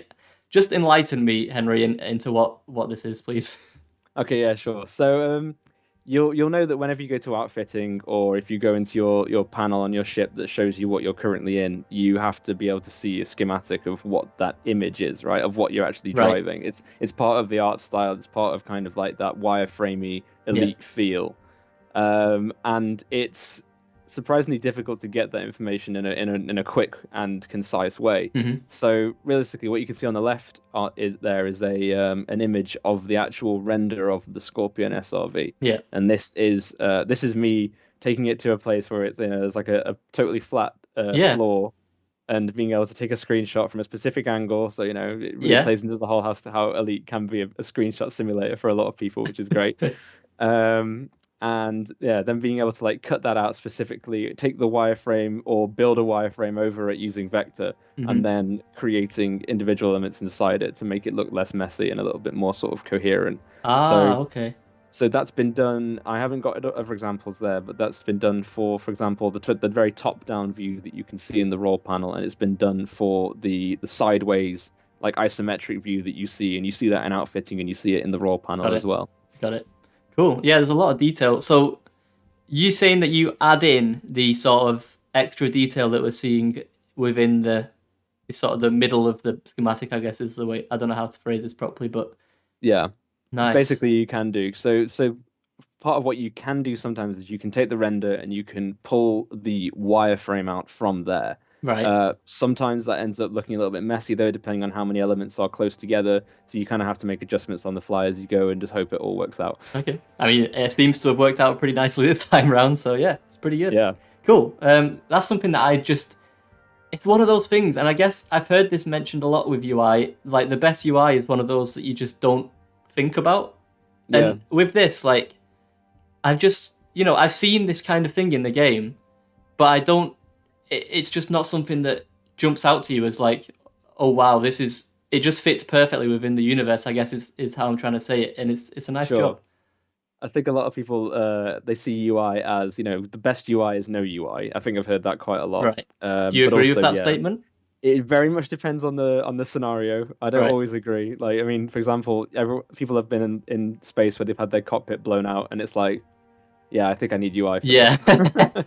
just enlighten me, Henry, into what this is, please? Okay, yeah, sure. So you'll know that whenever you go to outfitting, or if you go into your panel on your ship that shows you what you're currently in, you have to be able to see a schematic of what that image is, right? Of what you're actually driving. It's part of the art style. It's part of kind of like that wireframey elite feel, and it's surprisingly difficult to get that information in a quick and concise way. Mm-hmm. So realistically, what you can see on the left is an image of the actual render of the Scorpion SRV. Yeah. And this is me taking it to a place where it's, there's like a totally flat floor, and being able to take a screenshot from a specific angle. So, it really plays into the whole how Elite can be a screenshot simulator for a lot of people, which is great. And then being able to like cut that out specifically, take the wireframe or build a wireframe over it using vector, and then creating individual elements inside it to make it look less messy and a little bit more sort of coherent. Okay. So that's been done. I haven't got other examples there, but that's been done for example, the very top-down view that you can see in the roll panel, and it's been done for the sideways, like isometric view that you see, and you see that in outfitting, and you see it in the roll panel as well. Got it. Cool. Yeah, there's a lot of detail. So you saying that you add in the sort of extra detail that we're seeing within the sort of the middle of the schematic, I guess is the way. I don't know how to phrase this properly, but yeah. Nice. Basically, you can do so. Part of what you can do sometimes is you can take the render and you can pull the wireframe out from there. Right. Sometimes that ends up looking a little bit messy though, depending on how many elements are close together. So you kind of have to make adjustments on the fly as you go and just hope it all works out. Okay. I mean, it seems to have worked out pretty nicely this time around. So yeah, it's pretty good. Yeah. Cool. That's something that it's one of those things, and I guess I've heard this mentioned a lot with UI. Like the best UI is one of those that you just don't think about. And with this, like, I've just, I've seen this kind of thing in the game, but it's just not something that jumps out to you as like, oh wow, it just fits perfectly within the universe, I guess is how I'm trying to say it. And it's a nice job. I think a lot of people, they see UI as, the best UI is no UI. I think I've heard that quite a lot. Right. Do you agree with that statement? It very much depends on the scenario. I don't always agree. Like, I mean, for example, people have been in space where they've had their cockpit blown out, and it's like, yeah, I think I need UI for this.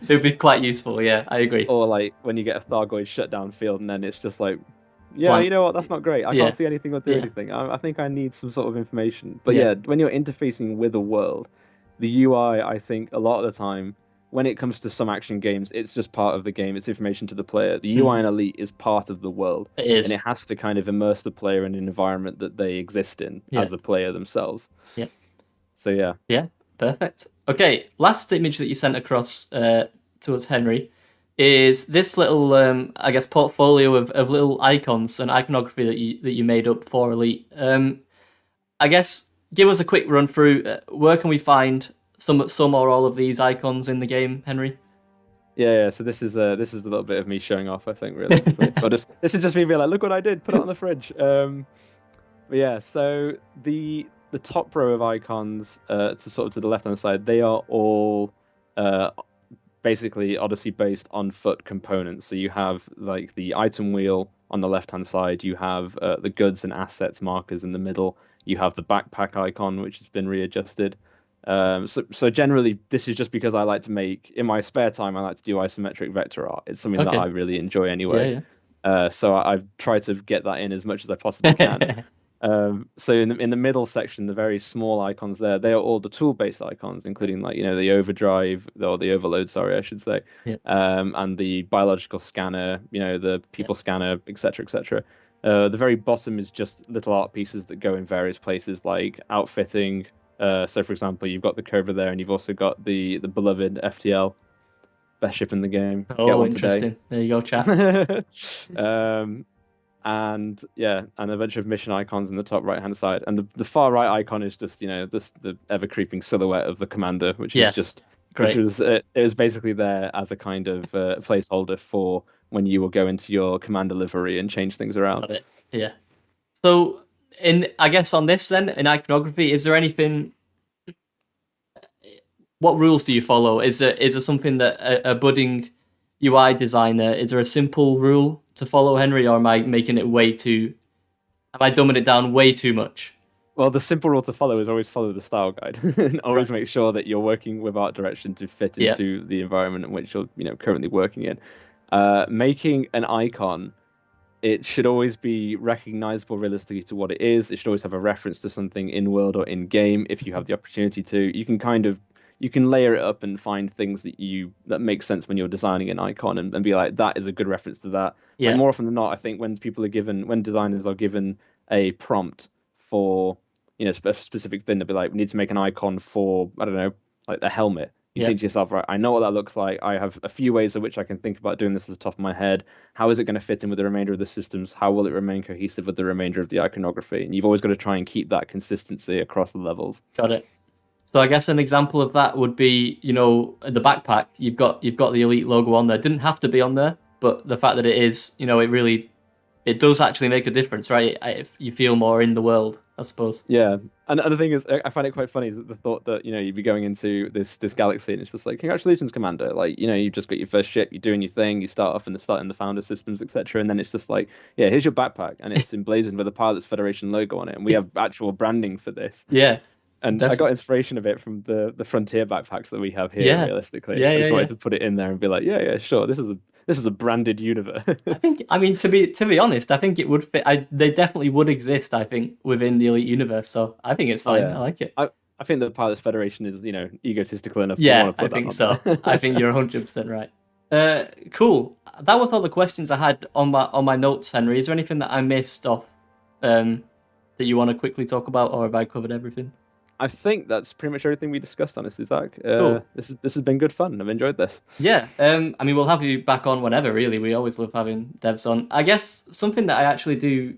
It would be quite useful. Yeah, I agree. Or like when you get a Thargoid shutdown field, and then it's just like, yeah, blank. You know what? That's not great. I can't see anything or do anything. I think I need some sort of information. But when you're interfacing with a world, the UI, I think a lot of the time, when it comes to some action games, it's just part of the game. It's information to the player. The UI in Elite is part of the world. It is. And it has to kind of immerse the player in an environment that they exist in as the player themselves. Yeah. So, yeah. Yeah, perfect. Okay, last image that you sent across to us, Henry, is this little, I guess, portfolio of little icons and iconography that you made up for Elite. I guess, give us a quick run through. Where can we find some or all of these icons in the game, Henry? Yeah. So this is a little bit of me showing off, I think, realistically. Or this is just me being like, look what I did, put it on the fridge. But yeah, so the top row of icons to the left hand side, they are all basically Odyssey based on foot components. So you have like the item wheel on the left hand side, you have the goods and assets markers in the middle, you have the backpack icon which has been readjusted. So generally, this is just because I like to make, in my spare time, I like to do isometric vector art. It's something that I really enjoy anyway. So I've tried to get that in as much as I possibly can. So in the middle section, the very small icons there, they are all the tool-based icons, including like, the overdrive, or the overload, sorry, I should say, and the biological scanner, the people scanner, etc., etc. The very bottom is just little art pieces that go in various places, like outfitting. So, for example, you've got the Cobra there, and you've also got the beloved FTL, best ship in the game. Oh, interesting. Today. There you go, chat. And a bunch of mission icons in the top right-hand side, and the far right icon is just the ever-creeping silhouette of the commander, which is just great. It was basically there as a kind of placeholder for when you will go into your commander livery and change things around. Got it. Yeah. So, I guess on this then, in iconography, is there anything? What rules do you follow? Is there something that a budding UI designer, is there a simple rule to follow, Henry, or am I making it way too? Am I dumbing it down way too much? Well, the simple rule to follow is always follow the style guide, and always make sure that you're working with art direction to fit into the environment in which you're currently working in. Making an icon, it should always be recognizable realistically to what it is. It should always have a reference to something in world or in game if you have the opportunity to. You can kind of you can layer it up and find things that make sense when you're designing an icon, and be like, that is a good reference to that. Yeah. Like more often than not, I think when designers are given a prompt for, a specific thing, they'll be like, we need to make an icon for, I don't know, like the helmet. You think to yourself, right, I know what that looks like. I have a few ways in which I can think about doing this at the top of my head. How is it going to fit in with the remainder of the systems? How will it remain cohesive with the remainder of the iconography? And you've always got to try and keep that consistency across the levels. Got it. So I guess an example of that would be, the backpack. You've got the Elite logo on there. It didn't have to be on there, but the fact that it is, it does actually make a difference, right? If you feel more in the world, I suppose. Yeah, and the thing is, I find it quite funny the thought that you'd be going into this galaxy and it's just like, congratulations, Commander. Like you've just got your first ship, you're doing your thing, you start off in the founder systems, etc. And then it's just like, yeah, here's your backpack, and it's emblazoned with a Pilots Federation logo on it, and we have actual branding for this. Yeah. And I got inspiration of it from the Frontier backpacks that we have here. Realistically, I just wanted to put it in there and be like, yeah, sure, this is a branded universe. To be honest, I think it would fit. They definitely would exist, I think, within the Elite universe. So I think it's fine. I like it. I think the Pilots Federation is, egotistical enough. Yeah, to want to put I think that so. there. I think you're 100% right. Cool. That was all the questions I had on my notes, Henry. Is there anything that I missed off that you want to quickly talk about, or have I covered everything? I think that's pretty much everything we discussed, honestly, Zach. Cool. This has been good fun. I've enjoyed this. Yeah. We'll have you back on whenever, really. We always love having devs on. I guess something that I actually do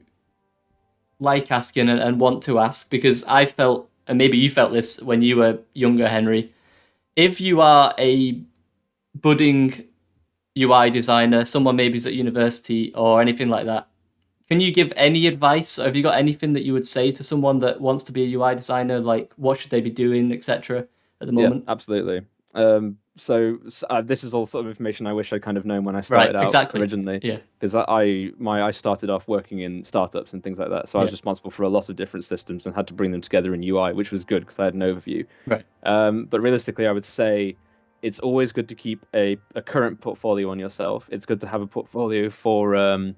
like asking and want to ask, because I felt, and maybe you felt this when you were younger, Henry, if you are a budding UI designer, someone maybe's at university or anything like that, can you give any advice? Have you got anything that you would say to someone that wants to be a UI designer? Like, what should they be doing, etc. at the moment? Yeah, absolutely. So this is all sort of information I wish I'd kind of known when I started out originally. Yeah. Because I started off working in startups and things like that. So I was responsible for a lot of different systems and had to bring them together in UI, which was good because I had an overview. Right. But realistically, I would say it's always good to keep a current portfolio on yourself. It's good to have a portfolio for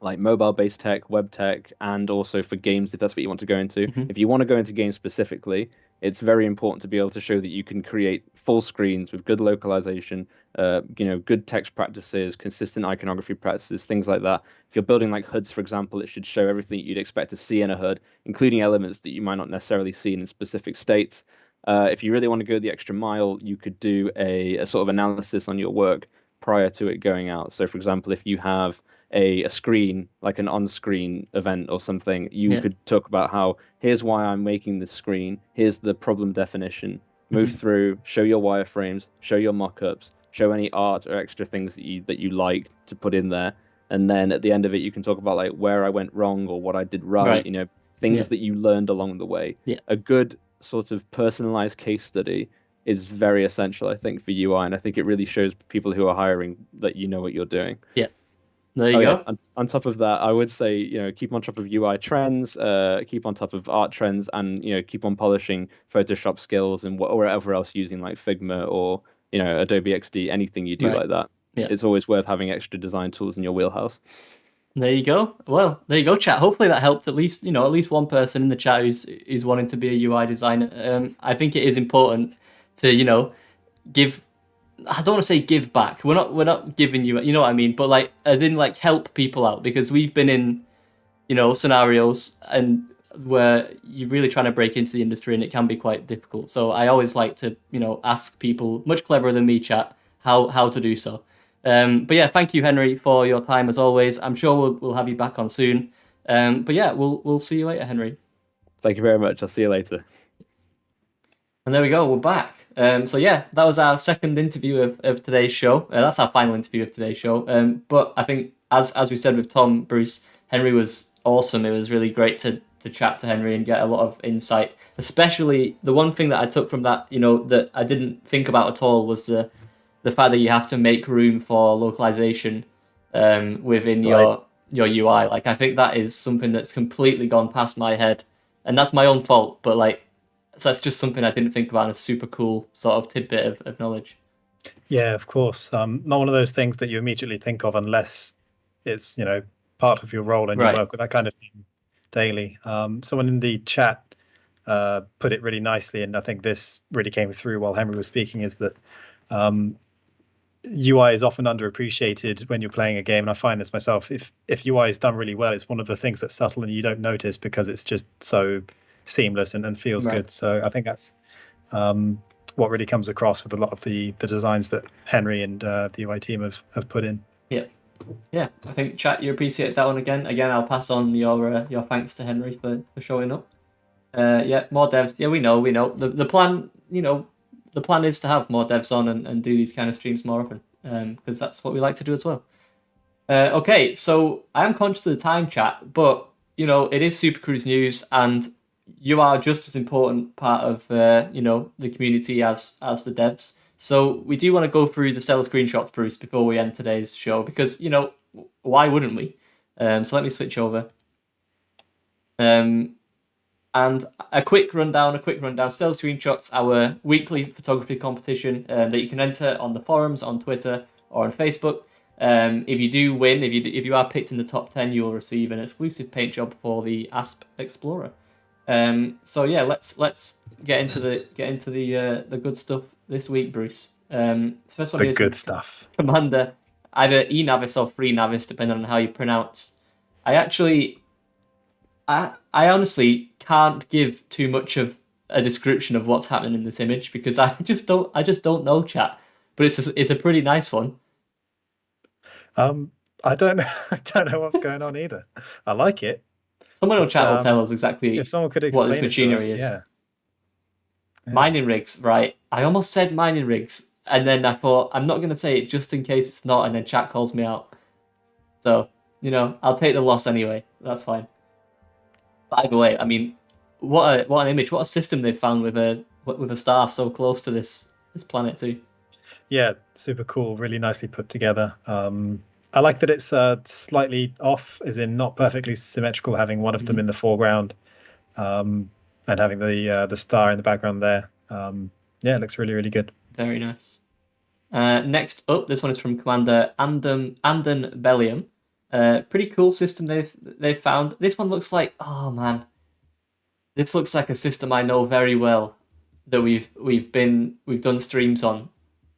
like mobile-based tech, web tech, and also for games if that's what you want to go into. Mm-hmm. If you want to go into games specifically, it's very important to be able to show that you can create full screens with good localization, good text practices, consistent iconography practices, things like that. If you're building like hoods, for example, it should show everything you'd expect to see in a hood, including elements that you might not necessarily see in specific states. If you really want to go the extra mile, you could do a sort of analysis on your work prior to it going out. So, for example, if you have a screen, like an on-screen event or something, you could talk about how, here's why I'm making this screen, here's the problem definition, move through, show your wireframes, show your mock-ups, show any art or extra things that you like to put in there, and then at the end of it you can talk about like where I went wrong or what I did right. Things that you learned along the way. A good sort of personalized case study is very essential, I think, for UI, and I think it really shows people who are hiring that you know what you're doing. There you go. Yeah. On top of that, I would say, keep on top of UI trends, keep on top of art trends, and keep on polishing Photoshop skills and whatever else using like Figma or Adobe XD, anything you do like that. It's always worth having extra design tools in your wheelhouse. There you go. Well, there you go, chat. Hopefully that helped at least one person in the chat who's wanting to be a UI designer. I think it is important to give. I don't want to say give back. We're not giving you know what I mean, but like as in like help people out, because we've been in scenarios and where you're really trying to break into the industry and it can be quite difficult. So I always like to ask people much cleverer than me, chat, how to do so. But yeah, thank you, Henry, for your time as always. I'm sure we'll have you back on soon. But yeah, we'll see you later, Henry. Thank you very much. I'll see you later. And there we go, we're back. So yeah, that was our second interview of today's show. That's our final interview of today's show. But I think, as we said with Tom Bruce, Henry was awesome. It was really great to chat to Henry and get a lot of insight. Especially the one thing that I took from that, that I didn't think about at all was the fact that you have to make room for localization within your UI. Like, I think that is something that's completely gone past my head, and that's my own fault. But like, so that's just something I didn't think about, and a super cool sort of tidbit of knowledge. Yeah, of course. Not one of those things that you immediately think of unless it's part of your role and you work with that kind of thing daily. Someone in the chat put it really nicely, and I think this really came through while Henry was speaking, is that UI is often underappreciated when you're playing a game, and I find this myself. If UI is done really well, it's one of the things that's subtle and you don't notice because it's just so seamless and feels good. So I think that's what really comes across with a lot of the designs that Henry and the UI team have put in. Yeah, I think chat, you appreciate that one again. I'll pass on your thanks to Henry for showing up. Yeah, more devs. Yeah, we know. The plan, the plan is to have more devs on and do these kind of streams more often, because that's what we like to do as well. Okay, so I am conscious of the time, chat, but it is Supercruise news, and you are just as important part of the community as the devs. So we do want to go through the stellar screenshots, Bruce, before we end today's show, because why wouldn't we? So let me switch over. And a quick rundown. Stellar Screenshots, our weekly photography competition that you can enter on the forums, on Twitter, or on Facebook. If you do win, if you are picked in the top 10, you will receive an exclusive paint job for the Asp Explorer. So yeah, let's get into the good stuff this week, Bruce. First one The is good stuff. Commander, either eNavis or FreeNavis, depending on how you pronounce. I honestly can't give too much of a description of what's happening in this image because I just don't know, chat. But it's a pretty nice one. I don't know what's going on either. I like it. Someone in chat will tell us exactly if someone could explain what this machinery is. Yeah. Mining rigs, right? I almost said mining rigs, and then I thought I'm not going to say it just in case it's not, and then chat calls me out. So I'll take the loss anyway. That's fine. But either way, I mean, what an image! What a system they've found with a star so close to this planet too. Yeah, super cool. Really nicely put together. I like that it's slightly off, as in not perfectly symmetrical, having one of them in the foreground, and having the star in the background there. Yeah, it looks really, really good. Very nice. Next up, this one is from Commander Anden Bellium. Pretty cool system they've found. This one looks like, oh man, this looks like a system I know very well that we've done streams on.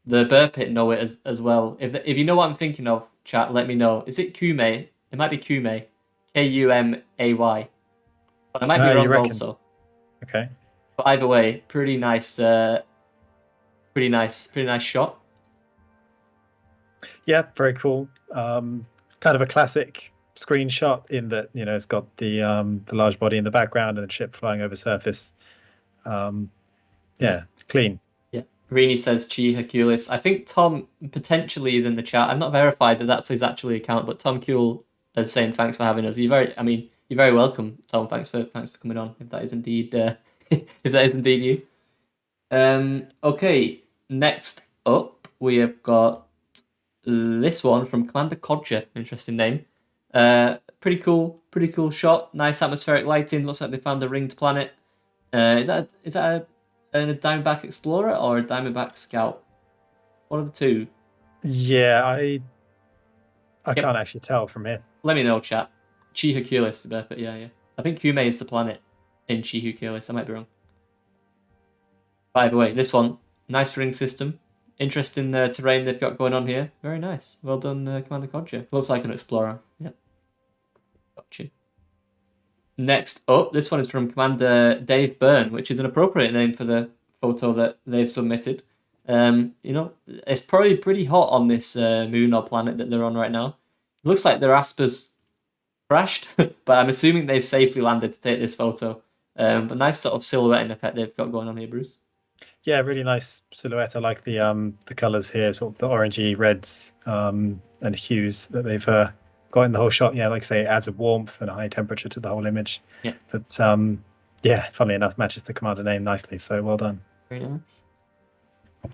The Burr Pit know it as well. If you know what I'm thinking of, chat, let me know. Is it Kumay? It might be Kumay, Kumay, but I might be wrong also. Okay. But either way, pretty nice shot. Yeah, very cool. It's kind of a classic screenshot in that it's got the large body in the background and the ship flying over surface. Yeah, clean. Yeah, Rini says Chi Hercules. I think Tom potentially is in the chat. I'm not verified that that's his actual account, but Tom Kewell is saying thanks for having us. You're very welcome, Tom. Thanks for coming on. If that is indeed you. Okay, next up we have got this one from Commander Codger. Interesting name. Pretty cool shot. Nice atmospheric lighting. Looks like they found a ringed planet. Is that a Diamondback Explorer or a Diamondback Scout? One of the two. Yeah, I can't actually tell from here. Let me know, chat. Chi Hercules, but yeah. I think Kumay is the planet in Chi Hercules. I might be wrong. By the way, this one, nice ring system. Interesting terrain they've got going on here. Very nice. Well done, Commander Codger. Looks like an explorer. Yep. Gotcha. Next up, this one is from Commander Dave Byrne, which is an appropriate name for the photo that they've submitted. It's probably pretty hot on this moon or planet that they're on right now. It looks like their Asper's crashed, but I'm assuming they've safely landed to take this photo. But nice sort of silhouetting effect they've got going on here, Bruce. Yeah, really nice silhouette. I like the colours here, sort of the orangey reds and hues that they've got in the whole shot. Yeah, like I say, it adds a warmth and a high temperature to the whole image. Yeah. But funnily enough, matches the commander name nicely. So well done. Very nice.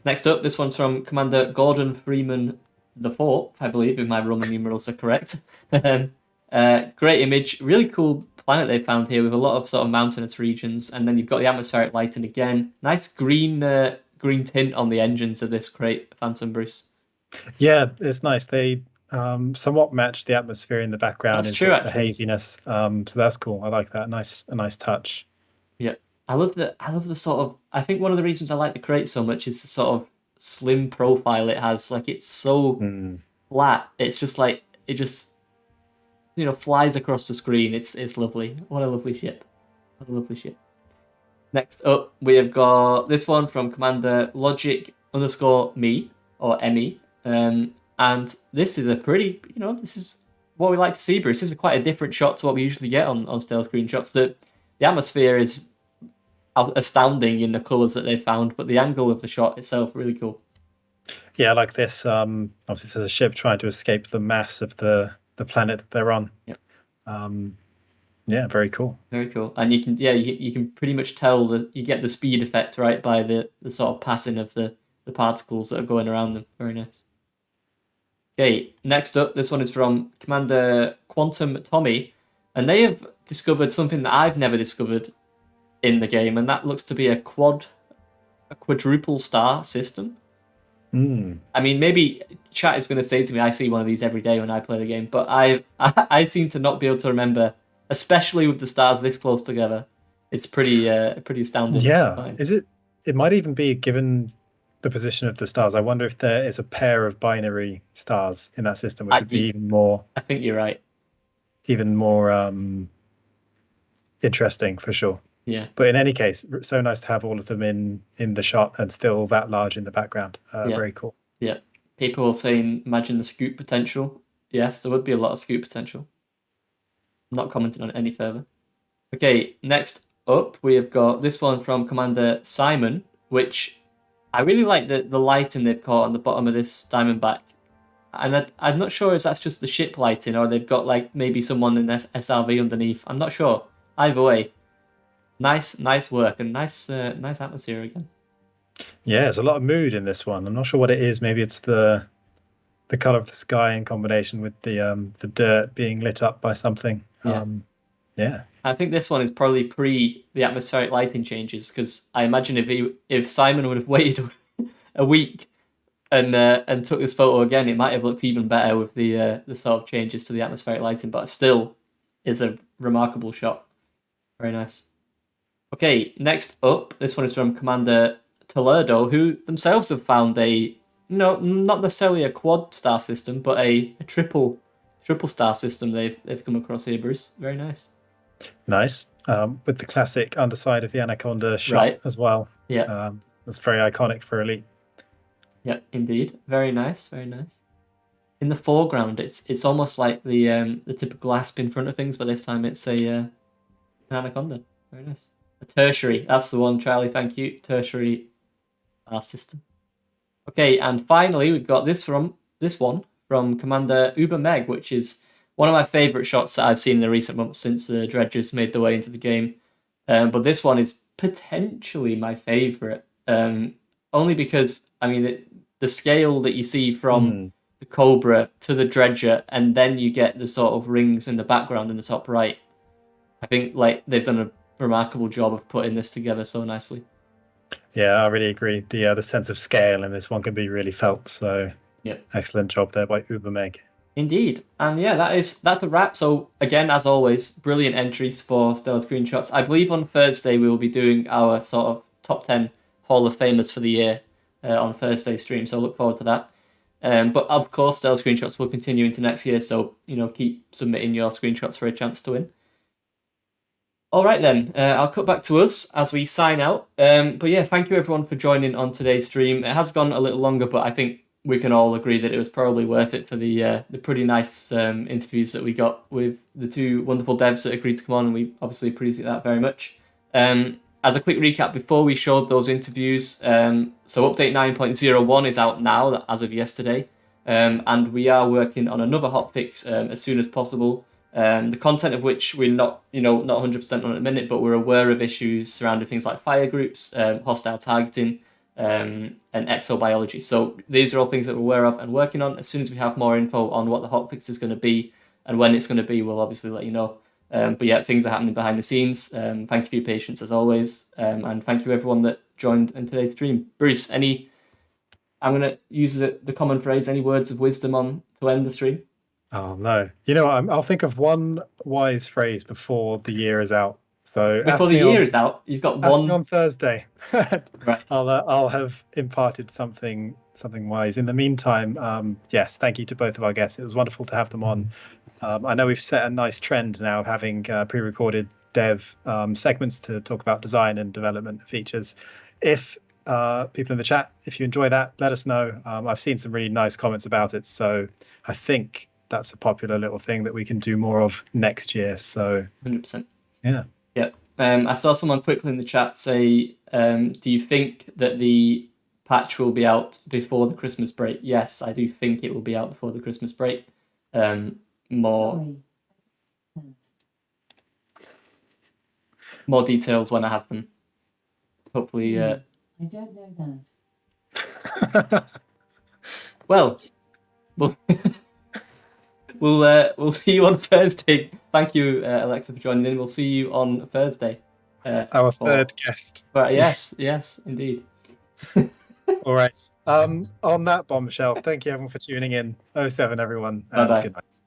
Next up, this one's from Commander Gordon Freeman IV, I believe, if my Roman numerals are correct. Great image, really cool planet they found here with a lot of sort of mountainous regions, and then you've got the atmospheric lighting again. Nice green tint on the engines of this great Phantom, Bruce. Yeah, it's nice. They somewhat match the atmosphere in the background. That's true, the haziness. So that's cool. I like that. A nice touch. Yeah, I love the sort of. I think one of the reasons I like the crate so much is the sort of slim profile it has. Like it's so flat. It's just like it just flies across the screen. It's lovely. What a lovely ship. What a lovely ship. Next up, we have got this one from Commander Logic_me or ME. And this is a pretty, this is what we like to see, Bruce. This is quite a different shot to what we usually get on stale screenshots. The atmosphere is astounding in the colours that they've found, but the angle of the shot itself really cool. Yeah, I like this. Obviously, it's a ship trying to escape the mass of the planet that they're on. Yep. Yeah, very cool. Very cool. And you can pretty much tell that you get the speed effect right by the sort of passing of the particles that are going around them. Very nice. Okay, next up, this one is from Commander Quantum Tommy, and they have discovered something that I've never discovered in the game, and that looks to be a quadruple star system. I mean, maybe chat is going to say to me, I see one of these every day when I play the game, but I seem to not be able to remember, especially with the stars this close together. It's pretty astounding. Yeah, it might even be given the position of the stars. I wonder if there is a pair of binary stars in that system, which would be even more. I think you're right. Even more interesting for sure. Yeah. But in any case, so nice to have all of them in the shot and still that large in the background. Very cool. Yeah. People are saying, imagine the scoop potential. Yes, there would be a lot of scoop potential. I'm not commenting on it any further. Okay, next up, we have got this one from Commander Simon, which I really like the lighting they've caught on the bottom of this Diamondback. And I'm not sure if that's just the ship lighting or they've got like maybe someone in SRV underneath. I'm not sure. Either way, nice work and nice atmosphere again. Yeah, there's a lot of mood in this one. I'm not sure what it is. Maybe it's the color of the sky in combination with the dirt being lit up by something. Yeah. I think this one is probably pre the atmospheric lighting changes, because I imagine if Simon would have waited a week and took this photo again, it might have looked even better with the sort of changes to the atmospheric lighting. But still, is a remarkable shot. Very nice. Okay, next up, this one is from Commander Toledo, who themselves have found not necessarily a quad star system, but a triple star system they've come across here, Bruce. Very nice. Nice. With the classic underside of the Anaconda shot as well. Yeah. That's very iconic for Elite. Yeah, indeed. Very nice, very nice. In the foreground, it's almost like the typical asp in front of things, but this time it's an Anaconda. Very nice. A tertiary. That's the one, Charlie. Thank you. Tertiary system. Okay, and finally we've got this one from Commander Uber Meg, which is one of my favourite shots that I've seen in the recent months since the dredgers made their way into the game. But this one is potentially my favourite, only because the scale that you see from the Cobra to the dredger, and then you get the sort of rings in the background in the top right. I think they've done a remarkable job of putting this together so nicely. Yeah, I really agree. The sense of scale in this one can be really felt. So, excellent job there by Uber Meg. Indeed, and yeah, that's a wrap. So again, as always, brilliant entries for Stellar Screenshots. I believe on Thursday we will be doing our sort of top 10 Hall of Famers for the year on Thursday stream. So look forward to that. But of course, Stellar Screenshots will continue into next year. So keep submitting your screenshots for a chance to win. All right then, I'll cut back to us as we sign out. But yeah, thank you everyone for joining on today's stream. It has gone a little longer, but I think we can all agree that it was probably worth it for the pretty nice interviews that we got with the two wonderful devs that agreed to come on, and we obviously appreciate that very much. As a quick recap, before we showed those interviews, so update 9.01 is out now, as of yesterday, and we are working on another hotfix as soon as possible. The content of which we're not 100% on at the minute, but we're aware of issues surrounding things like fire groups, hostile targeting, and exobiology. So these are all things that we're aware of and working on. As soon as we have more info on what the hotfix is going to be and when it's going to be, we'll obviously let you know. But yeah, things are happening behind the scenes. Thank you for your patience as always, and thank you everyone that joined in today's stream. Bruce, I'm going to use the common phrase, any words of wisdom to end the stream? Oh no, I'll think of one wise phrase before the year is out. So Before the year is out, you've got ask me one. on Thursday. Right. I'll have imparted something wise. In the meantime, yes, thank you to both of our guests. It was wonderful to have them on. I know we've set a nice trend now of having pre-recorded dev segments to talk about design and development features. If people in the chat, if you enjoy that, let us know. I've seen some really nice comments about it, so I think that's a popular little thing that we can do more of next year. So 100%. Yeah. Yeah. I saw someone quickly in the chat say, do you think that the patch will be out before the Christmas break? Yes, I do think it will be out before the Christmas break. More details when I have them. Hopefully. I don't know that. Well, we'll see you on Thursday. Thank you, Alexa, for joining in. We'll see you on Thursday. Our third guest. But yes, indeed. All right. On that bombshell, thank you everyone for tuning in. 07 everyone, and Bye-bye. good night.